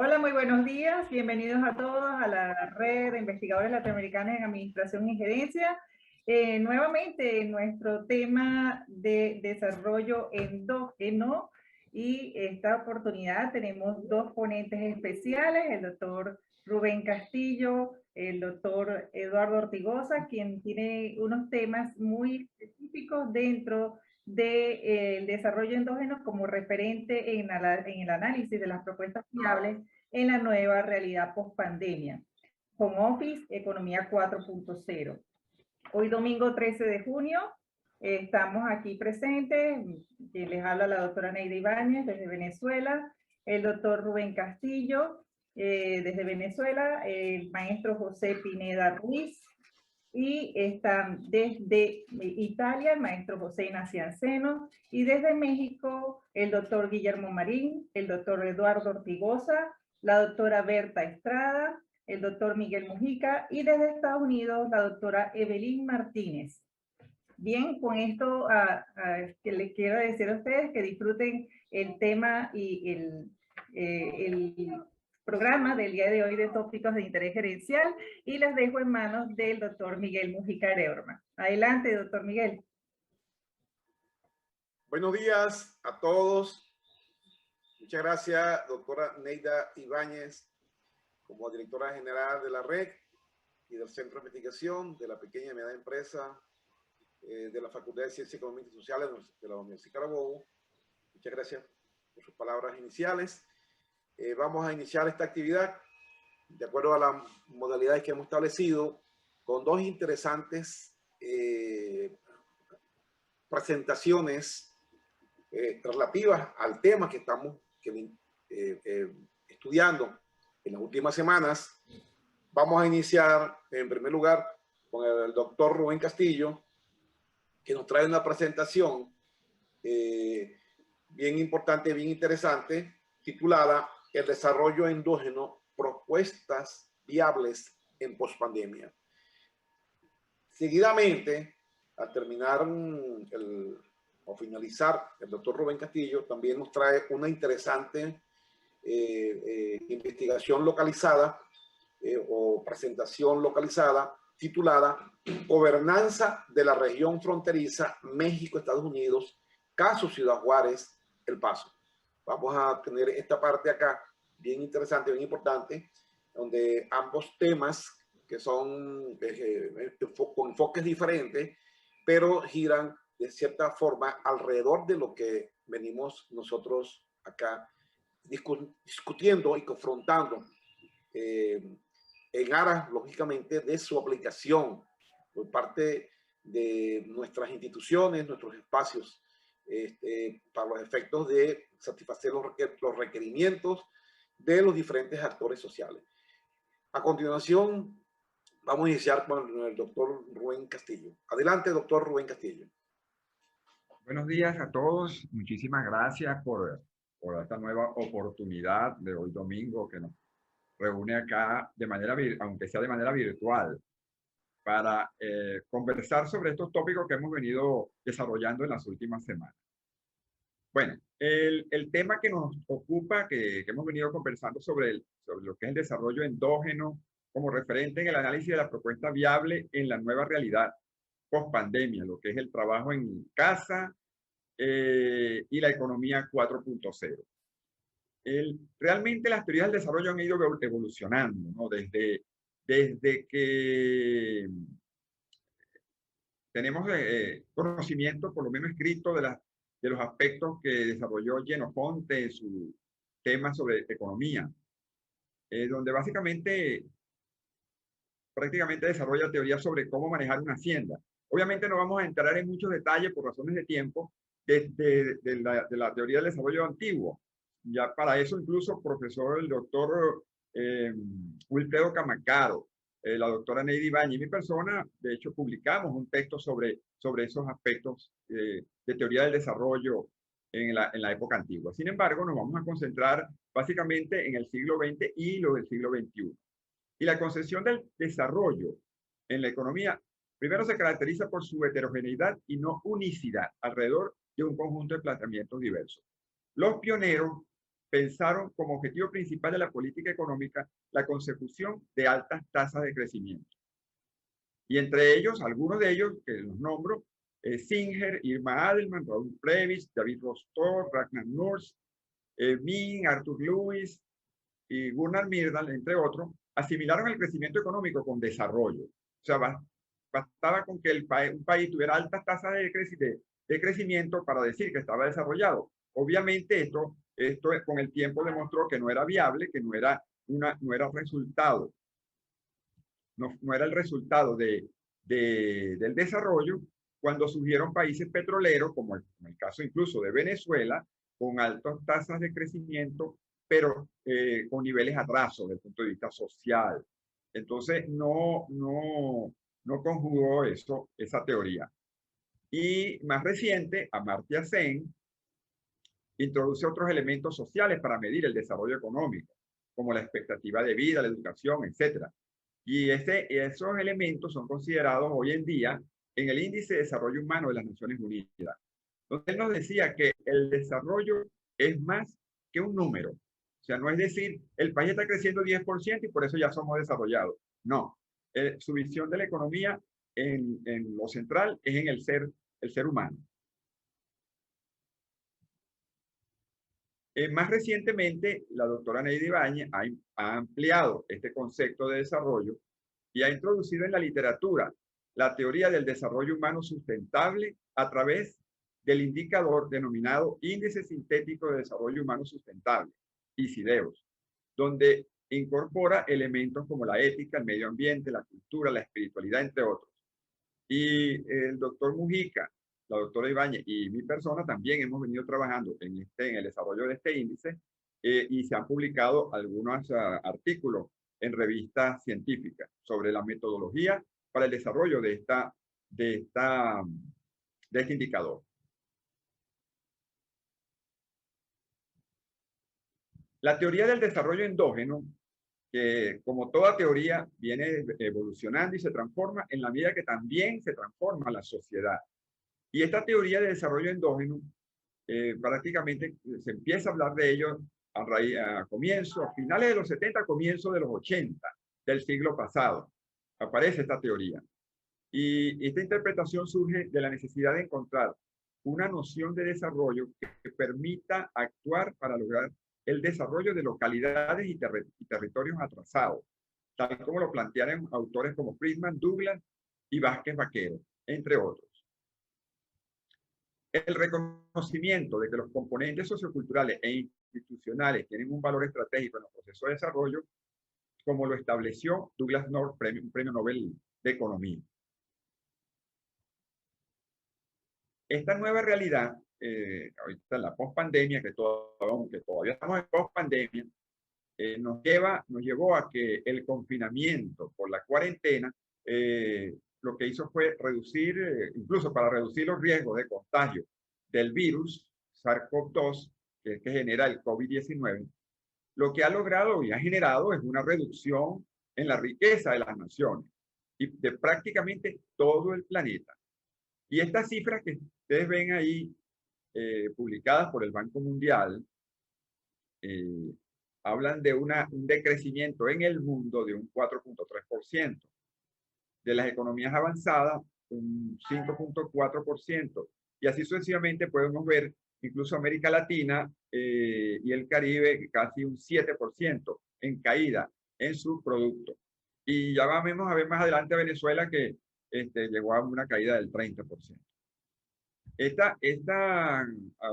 Hola, muy buenos días. Bienvenidos a todos a la red de investigadores latinoamericanos en administración y gerencia. Nuevamente, nuestro tema de desarrollo endógeno, y esta oportunidad tenemos dos ponentes especiales, el doctor Rubén Castillo, el doctor Eduardo Ortigosa, quien tiene unos temas muy específicos dentro del desarrollo endógeno como referente en el análisis de las propuestas viables en la nueva realidad post-pandemia. Home Office, Economía 4.0. Hoy domingo 13 de junio estamos aquí presentes, quien les habla la doctora Neida Ibáñez desde Venezuela, el doctor Rubén Castillo desde Venezuela, el maestro José Pineda Ruiz, y están desde Italia el maestro José Ignacio Anceno, y desde México el doctor Guillermo Marín, el doctor Eduardo Ortigosa, la doctora Berta Estrada, el doctor Miguel Mujica, y desde Estados Unidos la doctora Evelyn Martínez. Bien, con esto que les quiero decir a ustedes que disfruten el tema y el programa del día de hoy de tópicos de interés gerencial, y les dejo en manos del doctor Miguel Mujica Areorma. Adelante, doctor Miguel. Buenos días a todos. Muchas gracias, doctora Neida Ibáñez, como directora general de la REC y del Centro de Investigación de la Pequeña y Mediana Empresa de la Facultad de Ciencias Económicas y Sociales de la Universidad de Carabobo. Muchas gracias por sus palabras iniciales. Vamos a iniciar esta actividad de acuerdo a las modalidades que hemos establecido, con dos interesantes presentaciones relativas al tema que estamos estudiando en las últimas semanas. Vamos a iniciar en primer lugar con el doctor Rubén Castillo, que nos trae una presentación bien importante, bien interesante, titulada El desarrollo endógeno, propuestas viables en pospandemia. Seguidamente, al terminar o finalizar, el doctor Rubén Castillo también nos trae una interesante investigación localizada o presentación localizada titulada Gobernanza de la región fronteriza México-Estados Unidos, caso Ciudad Juárez, El Paso. Vamos a tener esta parte acá bien interesante, bien importante, donde ambos temas que son con enfoques diferentes, pero giran de cierta forma alrededor de lo que venimos nosotros acá discutiendo y confrontando en aras, lógicamente, de su aplicación por parte de nuestras instituciones, nuestros espacios, para los efectos de satisfacer los requerimientos de los diferentes actores sociales. A continuación, vamos a iniciar con el doctor Rubén Castillo. Adelante, doctor Rubén Castillo. Buenos días a todos. Muchísimas gracias por esta nueva oportunidad de hoy domingo que nos reúne acá de manera, aunque sea de manera virtual, para conversar sobre estos tópicos que hemos venido desarrollando en las últimas semanas. Bueno, el tema que nos ocupa, que hemos venido conversando sobre lo que es el desarrollo endógeno como referente en el análisis de la propuesta viable en la nueva realidad post-pandemia, lo que es el trabajo en casa y la economía 4.0. Realmente las teorías del desarrollo han ido evolucionando, ¿no? Desde que tenemos conocimiento, por lo menos escrito, de los aspectos que desarrolló Jenofonte en su tema sobre economía, donde básicamente prácticamente desarrolla teorías sobre cómo manejar una hacienda. Obviamente no vamos a entrar en muchos detalles por razones de tiempo de la teoría del desarrollo antiguo. Ya para eso incluso profesor el doctor Wilfredo Camacaro, la doctora Neida Ibáñez y mi persona, de hecho publicamos un texto sobre esos aspectos de teoría del desarrollo en la época antigua. Sin embargo, nos vamos a concentrar básicamente en el siglo XX y lo del siglo XXI. Y la concepción del desarrollo en la economía, primero se caracteriza por su heterogeneidad y no unicidad alrededor de un conjunto de planteamientos diversos. Los pioneros pensaron como objetivo principal de la política económica la consecución de altas tasas de crecimiento. Y entre ellos, algunos de ellos, que los nombro, Singer, Irma Adelman, Raúl Previs, David Rostor, Ragnar Nors, Min, Arthur Lewis y Gunnar Myrdal, entre otros, asimilaron el crecimiento económico con desarrollo. O sea, bastaba con que un país tuviera altas tasas de crecimiento para decir que estaba desarrollado. Obviamente esto con el tiempo demostró que no era viable, que no era resultado. No era el resultado del desarrollo cuando surgieron países petroleros, como el caso incluso de Venezuela, con altas tasas de crecimiento, pero con niveles atrasos desde el punto de vista social. Entonces, no conjugó esa teoría. Y más reciente, Amartya Sen introduce otros elementos sociales para medir el desarrollo económico, como la expectativa de vida, la educación, etc. Y esos elementos son considerados hoy en día en el Índice de Desarrollo Humano de las Naciones Unidas. Entonces, él nos decía que el desarrollo es más que un número. O sea, no es decir, el país está creciendo 10% y por eso ya somos desarrollados. No. Su visión de la economía en lo central es en el ser humano. Más recientemente, la doctora Neida Ibáñez ha ampliado este concepto de desarrollo y ha introducido en la literatura la teoría del desarrollo humano sustentable a través del indicador denominado Índice Sintético de Desarrollo Humano Sustentable, ICIDEOS, donde incorpora elementos como la ética, el medio ambiente, la cultura, la espiritualidad, entre otros. Y el doctor Mujica, la doctora Ibáñez y mi persona también hemos venido trabajando en el desarrollo de este índice y se han publicado algunos artículos en revistas científicas sobre la metodología para el desarrollo de este indicador. La teoría del desarrollo endógeno, que como toda teoría viene evolucionando y se transforma en la medida que también se transforma la sociedad. Y esta teoría de desarrollo endógeno, prácticamente se empieza a hablar de ello a finales de los 70, comienzos de los 80 del siglo pasado. Aparece esta teoría. Y esta interpretación surge de la necesidad de encontrar una noción de desarrollo que permita actuar para lograr el desarrollo de localidades y territorios atrasados, tal como lo plantearon autores como Friedman, Douglas y Vázquez Vaquero, entre otros. El reconocimiento de que los componentes socioculturales e institucionales tienen un valor estratégico en los procesos de desarrollo, como lo estableció Douglas North, un premio Nobel de Economía. Esta nueva realidad, ahorita en la pospandemia, que todavía estamos en pospandemia, nos llevó a que el confinamiento por la cuarentena lo que hizo fue reducir, incluso para reducir los riesgos de contagio del virus SARS-CoV-2, que es que genera el COVID-19, lo que ha logrado y ha generado es una reducción en la riqueza de las naciones y de prácticamente todo el planeta. Y estas cifras que ustedes ven ahí publicadas por el Banco Mundial hablan de un decrecimiento en el mundo de un 4.3%. De las economías avanzadas, un 5.4%. Y así sucesivamente podemos ver incluso América Latina y el Caribe casi un 7% en caída en su producto. Y ya vamos a ver más adelante a Venezuela que llegó a una caída del 30%.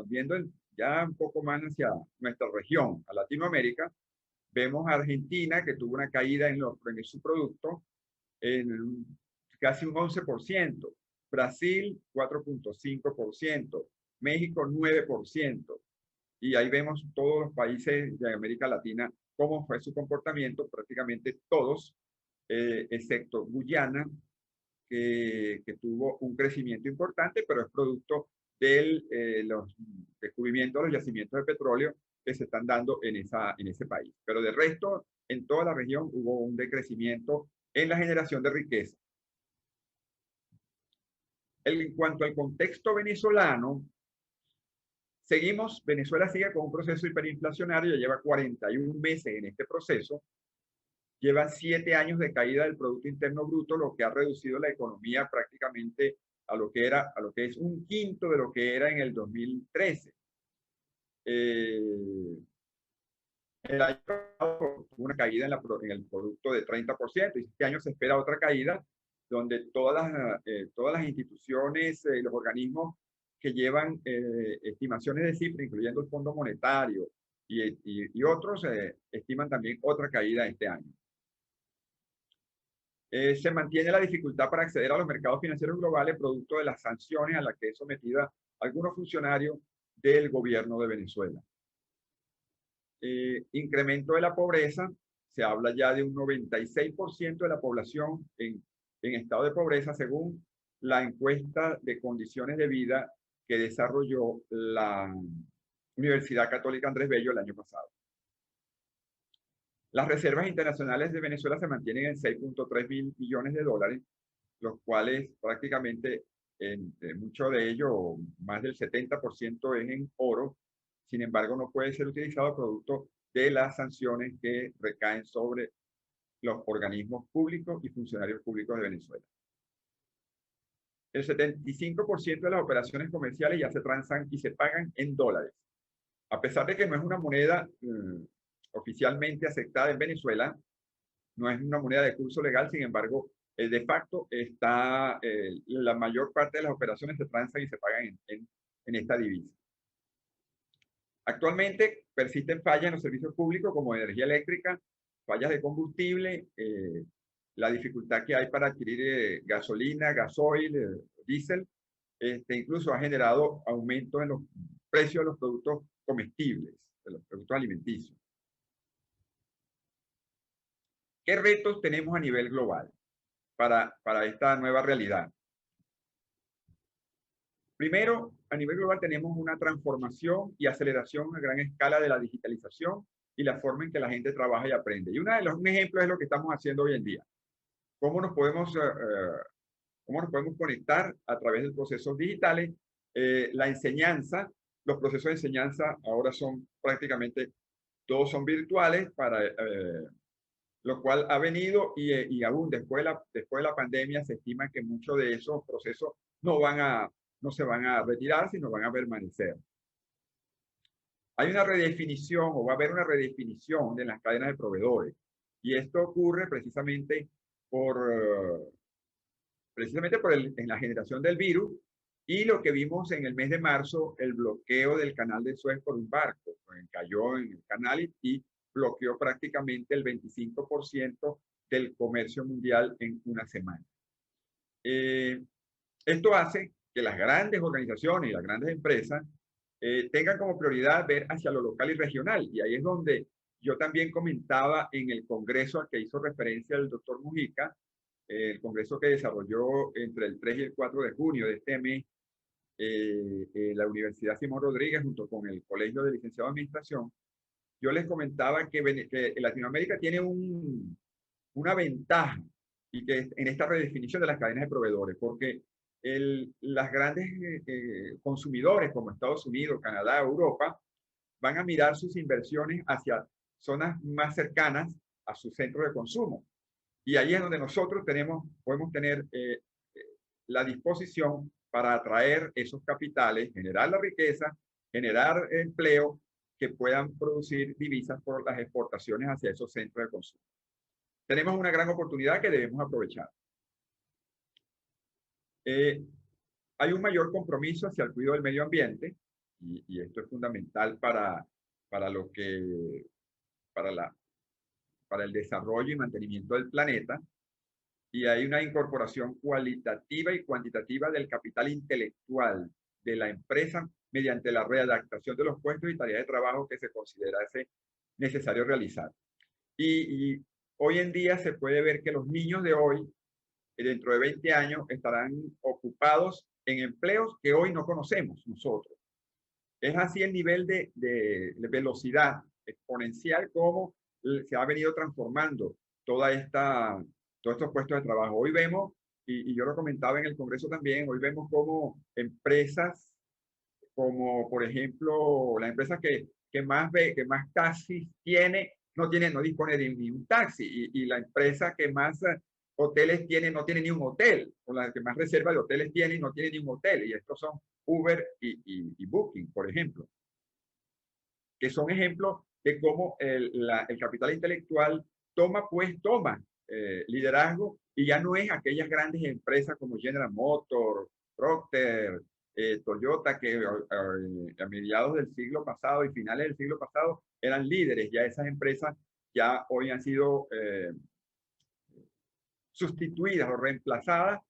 Viendo ya un poco más hacia nuestra región, a Latinoamérica, vemos a Argentina que tuvo una caída en su producto en casi un 11%, Brasil 4.5%, México 9%. Y ahí vemos todos los países de América Latina, cómo fue su comportamiento, prácticamente todos, excepto Guyana, que tuvo un crecimiento importante, pero es producto de los descubrimientos de los yacimientos de petróleo que se están dando en ese país. Pero de resto, en toda la región hubo un decrecimiento en la generación de riqueza. En cuanto al contexto venezolano, Seguimos, Venezuela sigue con un proceso hiperinflacionario, ya lleva 41 meses en este proceso, lleva 7 años de caída del Producto Interno Bruto, lo que ha reducido la economía prácticamente a lo que es un quinto de lo que era en el 2013. El año pasado tuvo una caída en el producto de 30%, y este año se espera otra caída, donde todas las instituciones y los organismos que llevan estimaciones de cifras, incluyendo el Fondo Monetario y otros, estiman también otra caída este año. Se mantiene la dificultad para acceder a los mercados financieros globales producto de las sanciones a las que es sometida algunos funcionarios del gobierno de Venezuela. Incremento de la pobreza, se habla ya de un 96% de la población en estado de pobreza, según la encuesta de condiciones de vida que desarrolló la Universidad Católica Andrés Bello el año pasado. Las reservas internacionales de Venezuela se mantienen en 6.3 mil millones de dólares, los cuales prácticamente mucho de ello, más del 70% es en oro. Sin embargo, no puede ser utilizado producto de las sanciones que recaen sobre los organismos públicos y funcionarios públicos de Venezuela. El 75% de las operaciones comerciales ya se transan y se pagan en dólares. A pesar de que no es una moneda oficialmente aceptada en Venezuela, no es una moneda de curso legal, sin embargo, de facto está, la mayor parte de las operaciones se transan y se pagan en esta divisa. Actualmente persisten fallas en los servicios públicos como energía eléctrica, fallas de combustible, la dificultad que hay para adquirir gasolina, gasoil, diésel, incluso ha generado aumentos en los precios de los productos comestibles, de los productos alimenticios. ¿Qué retos tenemos a nivel global para esta nueva realidad? Primero, a nivel global tenemos una transformación y aceleración a gran escala de la digitalización y la forma en que la gente trabaja y aprende. Y un ejemplo es lo que estamos haciendo hoy en día. ¿Cómo nos podemos conectar a través de procesos digitales? La enseñanza, los procesos de enseñanza ahora son prácticamente, todos son virtuales, lo cual ha venido y aún después de la pandemia se estima que muchos de esos procesos no se van a retirar, sino van a permanecer. Hay una redefinición o va a haber una redefinición de las cadenas de proveedores. Y esto ocurre precisamente en la generación del virus y lo que vimos en el mes de marzo, el bloqueo del canal de Suez por un barco. Cayó en el canal y bloqueó prácticamente el 25% del comercio mundial en una semana. Esto hace que las grandes organizaciones y las grandes empresas tengan como prioridad ver hacia lo local y regional. Y ahí es donde yo también comentaba en el congreso al que hizo referencia el doctor Mujica, el congreso que desarrolló entre el 3 y el 4 de junio de este mes, la Universidad Simón Rodríguez junto con el Colegio de Licenciados de Administración. Yo les comentaba que Latinoamérica tiene una ventaja y que en esta redefinición de las cadenas de proveedores, porque las grandes consumidores como Estados Unidos, Canadá, Europa, van a mirar sus inversiones hacia zonas más cercanas a sus centros de consumo. Y ahí es donde nosotros podemos tener la disposición para atraer esos capitales, generar la riqueza, generar empleo que puedan producir divisas por las exportaciones hacia esos centros de consumo. Tenemos una gran oportunidad que debemos aprovechar. Hay un mayor compromiso hacia el cuidado del medio ambiente y esto es fundamental para el desarrollo y mantenimiento del planeta, y hay una incorporación cualitativa y cuantitativa del capital intelectual de la empresa mediante la readaptación de los puestos y tareas de trabajo que se considerase necesario realizar. Y hoy en día se puede ver que los niños de hoy, dentro de 20 años, estarán ocupados en empleos que hoy no conocemos nosotros. Es así el nivel de velocidad exponencial como se ha venido transformando todos estos puestos de trabajo. Hoy vemos, y yo lo comentaba en el Congreso también, hoy vemos cómo empresas como por ejemplo la empresa que más taxis tiene, no dispone de ni un taxi, y la empresa que más hoteles tiene no tiene ni un hotel, o la que más reserva de hoteles tiene y no tiene ni un hotel, y estos son Uber y Booking, por ejemplo, que son ejemplos de cómo el capital intelectual toma liderazgo, y ya no es aquellas grandes empresas como General Motors, Procter, Toyota, que a mediados del siglo pasado y finales del siglo pasado eran líderes. Ya esas empresas ya hoy han sido sustituidas o reemplazadas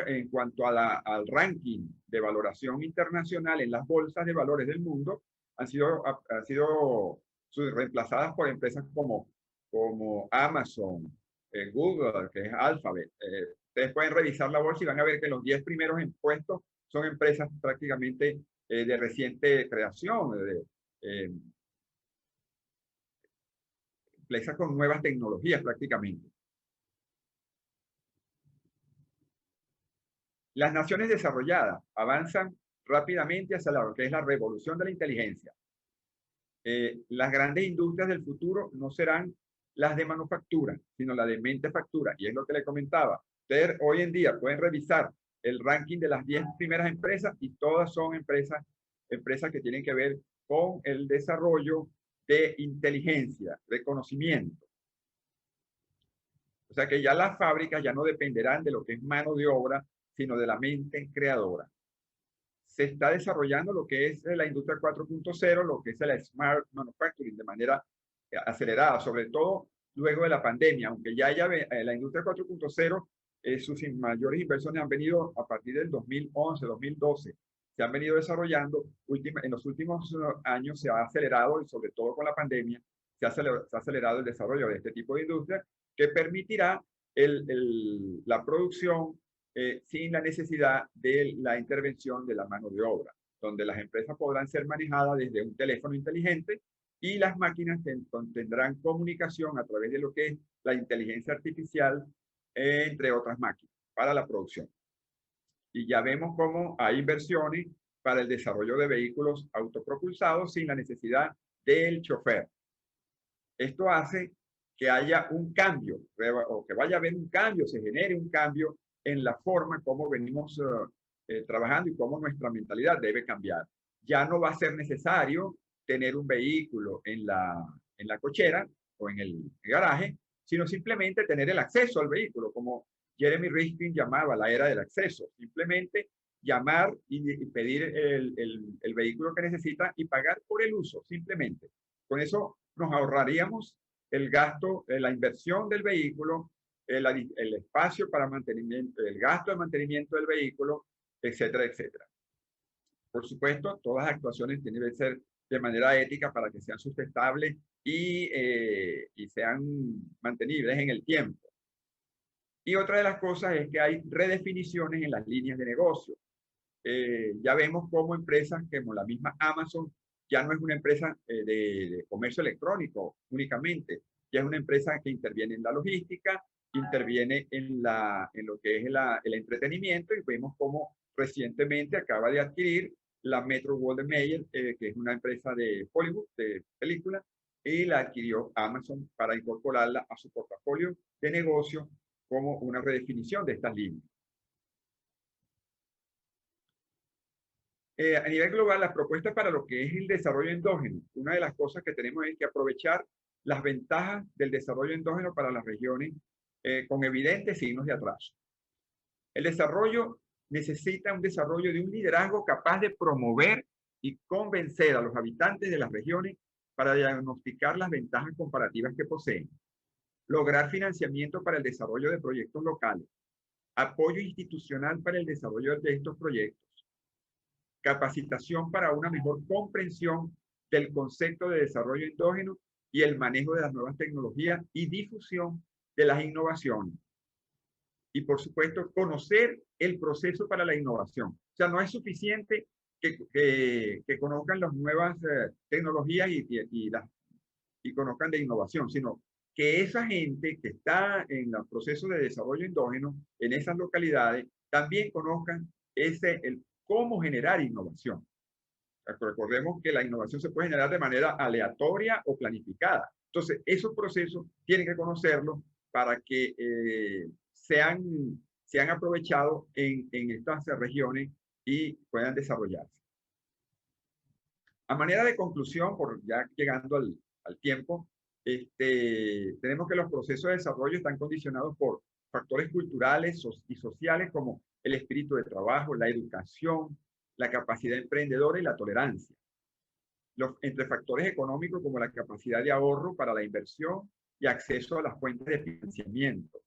en cuanto a al ranking de valoración internacional en las bolsas de valores del mundo, han sido reemplazadas por empresas como Amazon, Google, que es Alphabet. Ustedes pueden revisar la bolsa y van a ver que los 10 primeros en puestos son empresas prácticamente de reciente creación, empresas con nuevas tecnologías prácticamente. Las naciones desarrolladas avanzan rápidamente hacia lo que es la revolución de la inteligencia. Las grandes industrias del futuro no serán las de manufactura, sino las de mentefactura. Y es lo que le comentaba. Ustedes hoy en día pueden revisar el ranking de las 10 primeras empresas y todas son empresas que tienen que ver con el desarrollo de inteligencia, de conocimiento. O sea que ya las fábricas ya no dependerán de lo que es mano de obra, sino de la mente creadora. Se está desarrollando lo que es la industria 4.0, lo que es el Smart Manufacturing de manera acelerada, sobre todo luego de la pandemia, aunque ya la industria 4.0, sus mayores inversiones han venido a partir del 2011, 2012, se han venido desarrollando, en los últimos años se ha acelerado, y sobre todo con la pandemia, se ha acelerado el desarrollo de este tipo de industria, que permitirá la producción sin la necesidad de la intervención de la mano de obra, donde las empresas podrán ser manejadas desde un teléfono inteligente y las máquinas tendrán comunicación a través de lo que es la inteligencia artificial, entre otras máquinas, para la producción. Y ya vemos cómo hay inversiones para el desarrollo de vehículos autopropulsados sin la necesidad del chofer. Esto hace que haya un cambio, o que vaya a haber un cambio, se genere un cambio en la forma como venimos trabajando y cómo nuestra mentalidad debe cambiar. Ya no va a ser necesario tener un vehículo en la cochera o en el garaje, sino simplemente tener el acceso al vehículo, como Jeremy Rifkin llamaba la era del acceso. Simplemente llamar y pedir el vehículo que necesita y pagar por el uso, simplemente. Con eso nos ahorraríamos el gasto, la inversión del vehículo, el espacio para mantenimiento, el gasto de mantenimiento del vehículo, etcétera, etcétera. Por supuesto, todas las actuaciones tienen que ser de manera ética para que sean sustentables y sean mantenibles en el tiempo. Y otra de las cosas es que hay redefiniciones en las líneas de negocio. Ya vemos cómo empresas como la misma Amazon ya no es una empresa de comercio electrónico únicamente, ya es una empresa que interviene en la logística, interviene en lo que es el entretenimiento, y vemos cómo recientemente acaba de adquirir la Metro-Goldwyn-Mayer, que es una empresa de Hollywood, de películas, y la adquirió Amazon para incorporarla a su portafolio de negocio como una redefinición de estas líneas. A nivel global, las propuestas para lo que es el desarrollo endógeno, una de las cosas que tenemos es que aprovechar las ventajas del desarrollo endógeno para las regiones con evidentes signos de atraso. El desarrollo necesita un desarrollo de un liderazgo capaz de promover y convencer a los habitantes de las regiones para diagnosticar las ventajas comparativas que poseen, lograr financiamiento para el desarrollo de proyectos locales, apoyo institucional para el desarrollo de estos proyectos, capacitación para una mejor comprensión del concepto de desarrollo endógeno y el manejo de las nuevas tecnologías y difusión de las innovaciones. Y por supuesto, conocer el proceso para la innovación. O sea, no es suficiente que conozcan las nuevas tecnologías y conozcan de innovación, sino que esa gente que está en el proceso de desarrollo endógeno en esas localidades también conozcan cómo generar innovación. Recordemos que la innovación se puede generar de manera aleatoria o planificada. Entonces, esos procesos tienen que conocerlos para que sean aprovechados en estas regiones y puedan desarrollarse. A manera de conclusión, por ya llegando al tiempo, tenemos que los procesos de desarrollo están condicionados por factores culturales y sociales como el espíritu de trabajo, la educación, la capacidad emprendedora y la tolerancia. Entre factores económicos como la capacidad de ahorro para la inversión y acceso a las fuentes de financiamiento.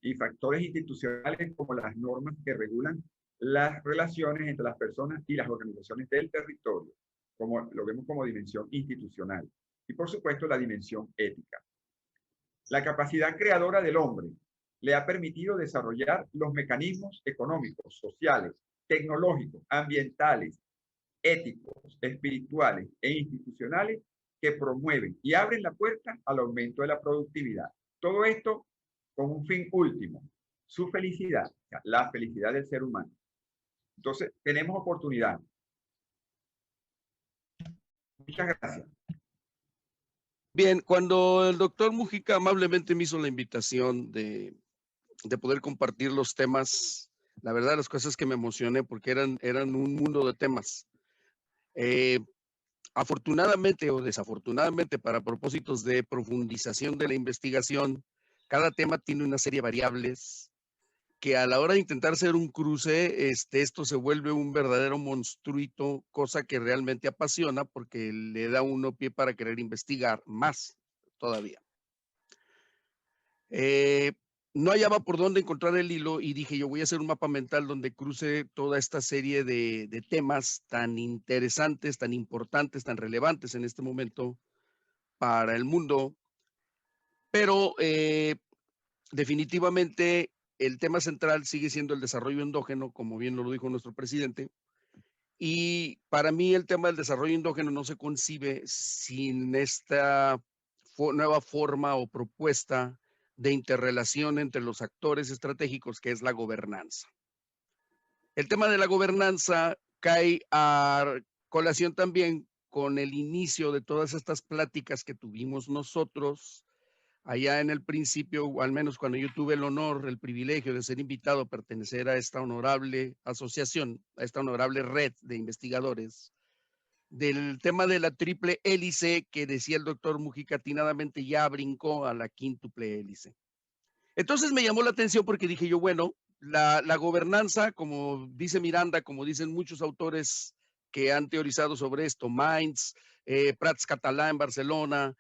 Y factores institucionales como las normas que regulan las relaciones entre las personas y las organizaciones del territorio, como lo vemos como dimensión institucional. Y por supuesto la dimensión ética. La capacidad creadora del hombre le ha permitido desarrollar los mecanismos económicos, sociales, tecnológicos, ambientales, éticos, espirituales e institucionales que promueven y abren la puerta al aumento de la productividad. Todo esto con un fin último, su felicidad, la felicidad del ser humano. Entonces, tenemos oportunidad. Muchas gracias. Bien, cuando el doctor Mujica amablemente me hizo la invitación de poder compartir los temas, la verdad las cosas que me emocioné porque eran un mundo de temas. Afortunadamente o desafortunadamente, para propósitos de profundización de la investigación, cada tema tiene una serie de variables que a la hora de intentar hacer un cruce, esto se vuelve un verdadero monstruito, cosa que realmente apasiona porque le da uno pie para querer investigar más todavía. No hallaba por dónde encontrar el hilo y dije, yo voy a hacer un mapa mental donde cruce toda esta serie de temas tan interesantes, tan importantes, tan relevantes en este momento para el mundo. Pero definitivamente el tema central sigue siendo el desarrollo endógeno, como bien lo dijo nuestro presidente. Y para mí el tema del desarrollo endógeno no se concibe sin esta nueva forma o propuesta de interrelación entre los actores estratégicos, que es la gobernanza. El tema de la gobernanza cae a colación también con el inicio de todas estas pláticas que tuvimos nosotros allá en el principio, o al menos cuando yo tuve el honor, el privilegio de ser invitado a pertenecer a esta honorable asociación, a esta honorable red de investigadores, del tema de la triple hélice que decía el doctor Mujica atinadamente ya brincó a la quíntuple hélice. Entonces me llamó la atención porque dije yo, bueno, la gobernanza, como dice Miranda, como dicen muchos autores que han teorizado sobre esto, Mainz, Prats Catalá en Barcelona,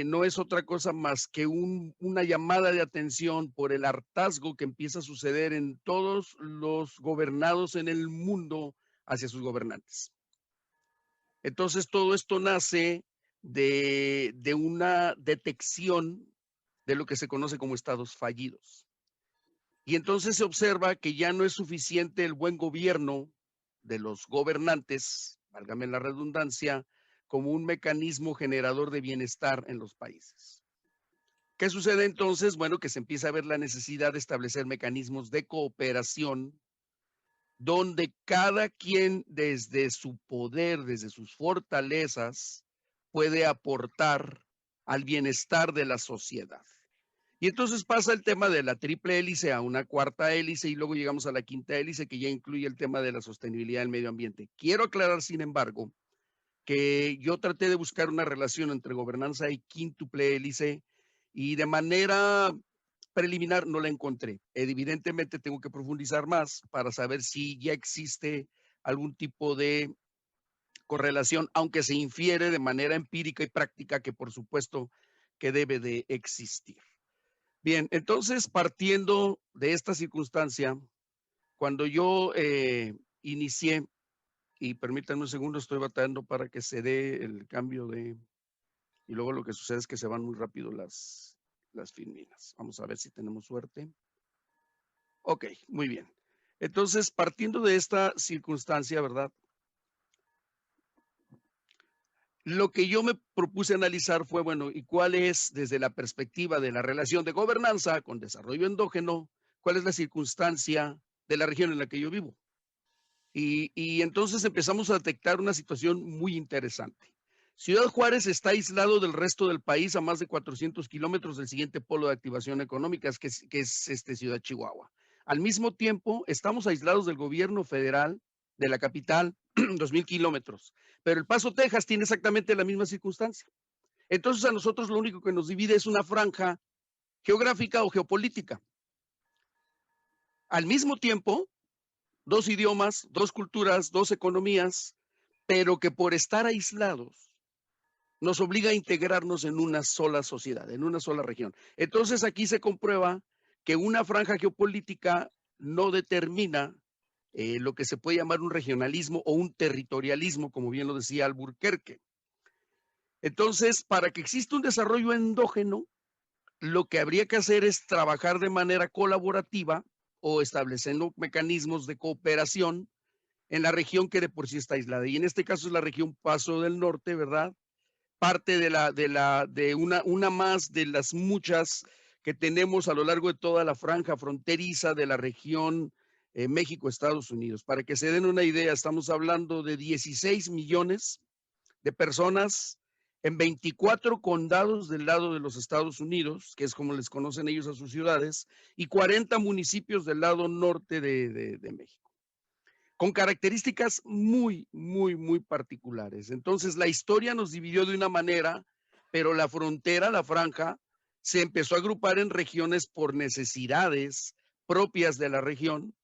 no es otra cosa más que una llamada de atención por el hartazgo que empieza a suceder en todos los gobernados en el mundo hacia sus gobernantes. Entonces todo esto nace de una detección de lo que se conoce como estados fallidos. Y entonces se observa que ya no es suficiente el buen gobierno de los gobernantes, válgame la redundancia, como un mecanismo generador de bienestar en los países. ¿Qué sucede entonces? Bueno, que se empieza a ver la necesidad de establecer mecanismos de cooperación donde cada quien desde su poder, desde sus fortalezas, puede aportar al bienestar de la sociedad. Y entonces pasa el tema de la triple hélice a una cuarta hélice y luego llegamos a la quinta hélice que ya incluye el tema de la sostenibilidad del medio ambiente. Quiero aclarar, sin embargo, que yo traté de buscar una relación entre gobernanza y quíntuple hélice y de manera preliminar no la encontré. Evidentemente tengo que profundizar más para saber si ya existe algún tipo de correlación, aunque se infiere de manera empírica y práctica que por supuesto que debe de existir. Bien, entonces partiendo de esta circunstancia, cuando yo inicié, y permítanme un segundo, estoy batallando para que se dé el cambio de, y luego lo que sucede es que se van muy rápido las filminas. Vamos a ver si tenemos suerte. Ok, muy bien. Entonces, partiendo de esta circunstancia, ¿verdad? Lo que yo me propuse analizar fue, bueno, ¿y cuál es, desde la perspectiva de la relación de gobernanza con desarrollo endógeno, cuál es la circunstancia de la región en la que yo vivo? Y entonces empezamos a detectar una situación muy interesante. Ciudad Juárez está aislado del resto del país a más de 400 kilómetros del siguiente polo de activación económica, que es Ciudad Chihuahua. Al mismo tiempo, estamos aislados del gobierno federal, de la capital, 2,000 kilómetros. Pero El Paso, Texas, tiene exactamente la misma circunstancia. Entonces, a nosotros lo único que nos divide es una franja geográfica o geopolítica. Al mismo tiempo, 2 idiomas, 2 culturas, 2 economías, pero que por estar aislados nos obliga a integrarnos en una sola sociedad, en una sola región. Entonces aquí se comprueba que una franja geopolítica no determina lo que se puede llamar un regionalismo o un territorialismo, como bien lo decía Alburquerque. Entonces, para que exista un desarrollo endógeno, lo que habría que hacer es trabajar de manera colaborativa o estableciendo mecanismos de cooperación en la región que de por sí está aislada. Y en este caso es la región Paso del Norte, ¿verdad? Parte de una más de las muchas que tenemos a lo largo de toda la franja fronteriza de la región México-Estados Unidos. Para que se den una idea, estamos hablando de 16 millones de personas en 24 condados del lado de los Estados Unidos, que es como les conocen ellos a sus ciudades, y 40 municipios del lado norte de México, con características muy, muy, muy particulares. Entonces, la historia nos dividió de una manera, pero la frontera, la franja, se empezó a agrupar en regiones por necesidades propias de la región,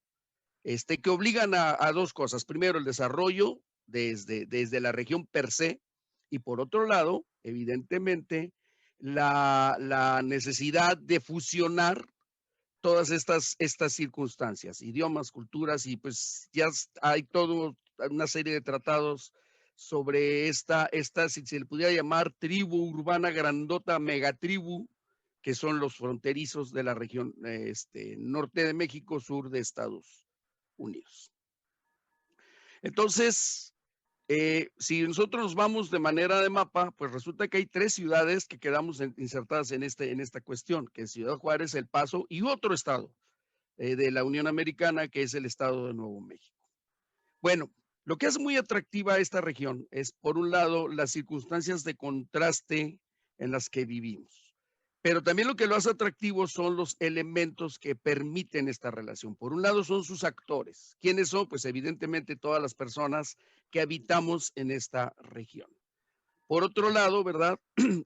que obligan a 2 cosas. Primero, el desarrollo desde la región per se, y por otro lado, evidentemente, la necesidad de fusionar todas estas circunstancias, idiomas, culturas, y pues ya hay toda una serie de tratados sobre esta si se le pudiera llamar tribu urbana grandota, megatribu, que son los fronterizos de la región norte de México, sur de Estados Unidos. Entonces, si nosotros nos vamos de manera de mapa, pues resulta que hay 3 ciudades que quedamos insertadas en esta cuestión, que es Ciudad Juárez, El Paso y otro estado de la Unión Americana, que es el estado de Nuevo México. Bueno, lo que es muy atractiva a esta región es, por un lado, las circunstancias de contraste en las que vivimos. Pero también lo que lo hace atractivo son los elementos que permiten esta relación. Por un lado son sus actores. ¿Quiénes son? Pues evidentemente todas las personas que habitamos en esta región. Por otro lado, ¿verdad?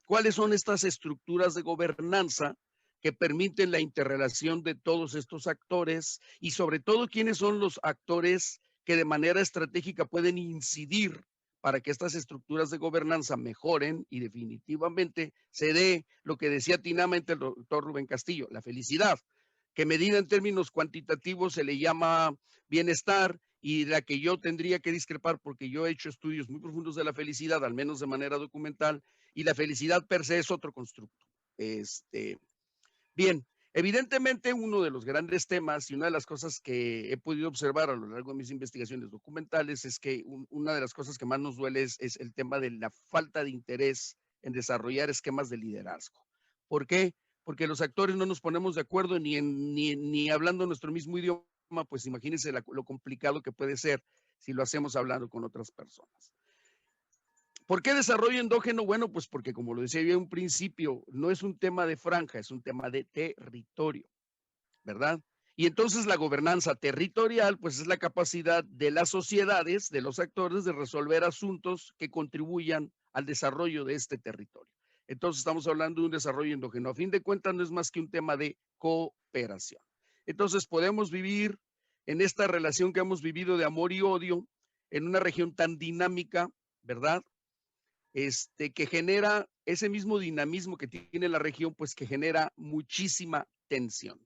¿Cuáles son estas estructuras de gobernanza que permiten la interrelación de todos estos actores? Y sobre todo, ¿quiénes son los actores que de manera estratégica pueden incidir para que estas estructuras de gobernanza mejoren y definitivamente se dé lo que decía tinamente el doctor Rubén Castillo, la felicidad, que medida en términos cuantitativos se le llama bienestar, y la que yo tendría que discrepar porque yo he hecho estudios muy profundos de la felicidad, al menos de manera documental, y la felicidad per se es otro constructo. Bien, evidentemente uno de los grandes temas y una de las cosas que he podido observar a lo largo de mis investigaciones documentales es que una de las cosas que más nos duele es el tema de la falta de interés en desarrollar esquemas de liderazgo. ¿Por qué? Porque los actores no nos ponemos de acuerdo ni hablando nuestro mismo idioma, pues imagínense lo complicado que puede ser si lo hacemos hablando con otras personas. ¿Por qué desarrollo endógeno? Bueno, pues porque como lo decía yo en un principio, no es un tema de franja, es un tema de territorio, ¿verdad? Y entonces la gobernanza territorial, pues es la capacidad de las sociedades, de los actores, de resolver asuntos que contribuyan al desarrollo de este territorio. Entonces estamos hablando de un desarrollo endógeno. A fin de cuentas no es más que un tema de cooperación. Entonces podemos vivir en esta relación que hemos vivido de amor y odio en una región tan dinámica, ¿verdad? Que genera ese mismo dinamismo que tiene la región, pues que genera muchísima tensión.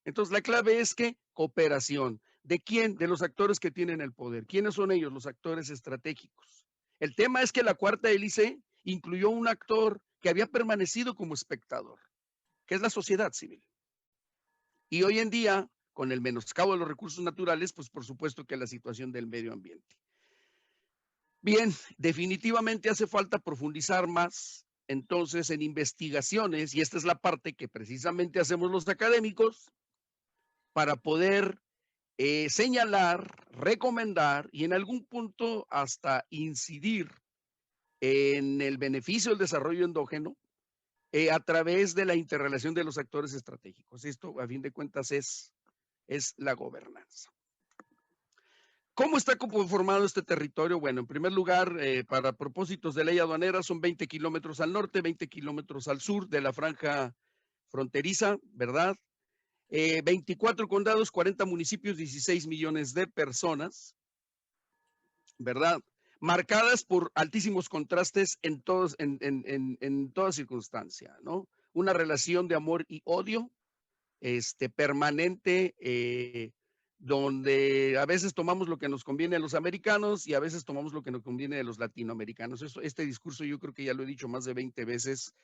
Entonces, la clave es que cooperación. ¿De quién? De los actores que tienen el poder. ¿Quiénes son ellos? Los actores estratégicos. El tema es que la cuarta hélice incluyó un actor que había permanecido como espectador, que es la sociedad civil. Y hoy en día, con el menoscabo de los recursos naturales, pues por supuesto que la situación del medio ambiente. Bien, definitivamente hace falta profundizar más entonces en investigaciones, y esta es la parte que precisamente hacemos los académicos para poder señalar, recomendar y en algún punto hasta incidir en el beneficio del desarrollo endógeno a través de la interrelación de los actores estratégicos. Esto, a fin de cuentas, es la gobernanza. ¿Cómo está conformado este territorio? Bueno, en primer lugar, para propósitos de ley aduanera, son 20 kilómetros al norte, 20 kilómetros al sur de la franja fronteriza, ¿verdad? 24 condados, 40 municipios, 16 millones de personas, ¿verdad? Marcadas por altísimos contrastes en toda circunstancia, ¿no? Una relación de amor y odio permanente, donde a veces tomamos lo que nos conviene a los americanos y a veces tomamos lo que nos conviene a los latinoamericanos. Este discurso yo creo que ya lo he dicho más de 20 veces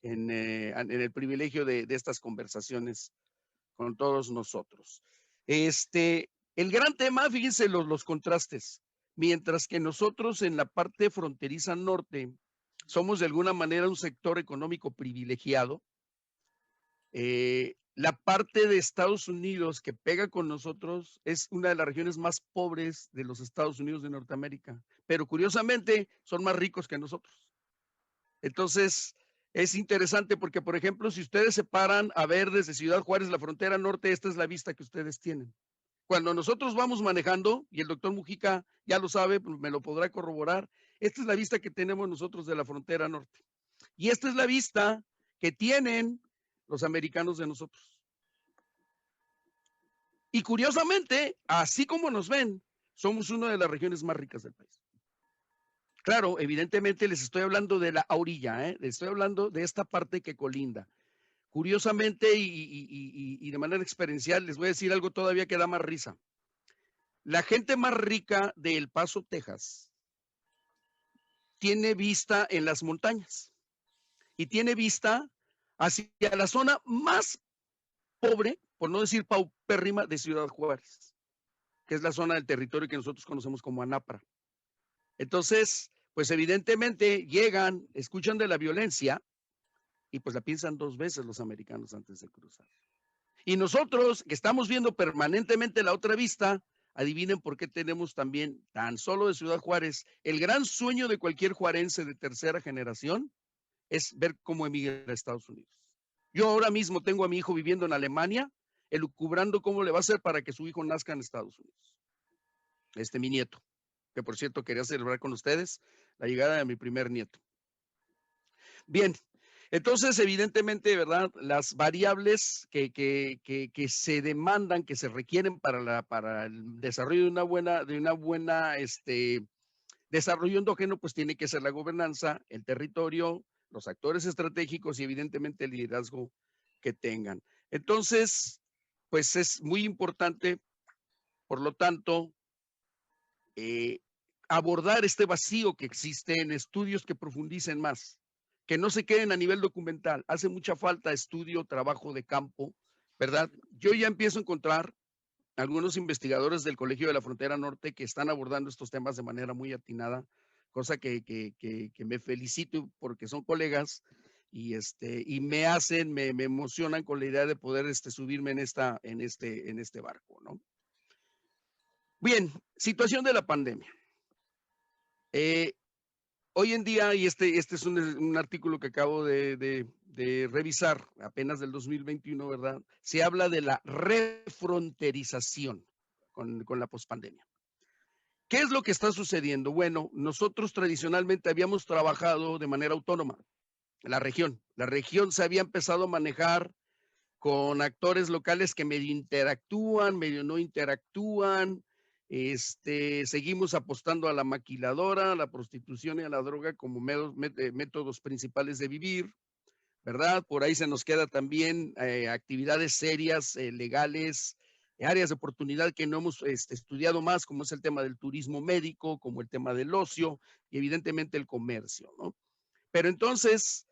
en el privilegio de estas conversaciones con todos nosotros. El gran tema, fíjense los contrastes. Mientras que nosotros en la parte fronteriza norte somos de alguna manera un sector económico privilegiado, la parte de Estados Unidos que pega con nosotros es una de las regiones más pobres de los Estados Unidos de Norteamérica, pero curiosamente son más ricos que nosotros. Entonces, es interesante porque, por ejemplo, si ustedes se paran a ver desde Ciudad Juárez, la frontera norte, esta es la vista que ustedes tienen. Cuando nosotros vamos manejando, y el doctor Mujica ya lo sabe, me lo podrá corroborar, esta es la vista que tenemos nosotros de la frontera norte. Y esta es la vista que tienen los americanos de nosotros. Y curiosamente, así como nos ven, somos una de las regiones más ricas del país. Claro, evidentemente les estoy hablando de la orilla, les estoy hablando de esta parte que colinda. Curiosamente y de manera experiencial, les voy a decir algo todavía que da más risa. La gente más rica de El Paso, Texas, tiene vista en las montañas y tiene vista hacia la zona más pobre, por no decir paupérrima, de Ciudad Juárez, que es la zona del territorio que nosotros conocemos como Anapra. Entonces, pues evidentemente llegan, escuchan de la violencia y pues la piensan 2 veces los americanos antes de cruzar. Y nosotros, que estamos viendo permanentemente la otra vista, adivinen por qué tenemos también, tan solo de Ciudad Juárez, el gran sueño de cualquier juarense de tercera generación es ver cómo emigra a Estados Unidos. Yo ahora mismo tengo a mi hijo viviendo en Alemania, elucubrando cómo le va a hacer para que su hijo nazca en Estados Unidos. Mi nieto, que por cierto quería celebrar con ustedes la llegada de mi primer nieto. Bien, entonces evidentemente, ¿verdad? Las variables que se demandan, que se requieren para el desarrollo de una buena desarrollo endógeno, pues tiene que ser la gobernanza, el territorio, los actores estratégicos y evidentemente el liderazgo que tengan. Entonces, pues es muy importante, por lo tanto, abordar este vacío que existe en estudios que profundicen más, que no se queden a nivel documental. Hace mucha falta estudio, trabajo de campo, ¿verdad? Yo ya empiezo a encontrar algunos investigadores del Colegio de la Frontera Norte que están abordando estos temas de manera muy atinada, cosa que me felicito porque son colegas y me emocionan con la idea de poder subirme en este barco, ¿no? Bien, situación de la pandemia. Hoy en día, y este es un artículo que acabo de revisar, apenas del 2021, ¿verdad? Se habla de la refronterización con la pospandemia. ¿Qué es lo que está sucediendo? Bueno, nosotros tradicionalmente habíamos trabajado de manera autónoma. La región se había empezado a manejar con actores locales que medio interactúan, medio no interactúan. Seguimos apostando a la maquiladora, a la prostitución y a la droga como métodos principales de vivir, ¿verdad? Por ahí se nos queda también actividades serias, legales, áreas de oportunidad que no hemos estudiado más, como es el tema del turismo médico, como el tema del ocio y evidentemente el comercio, ¿no? Pero entonces,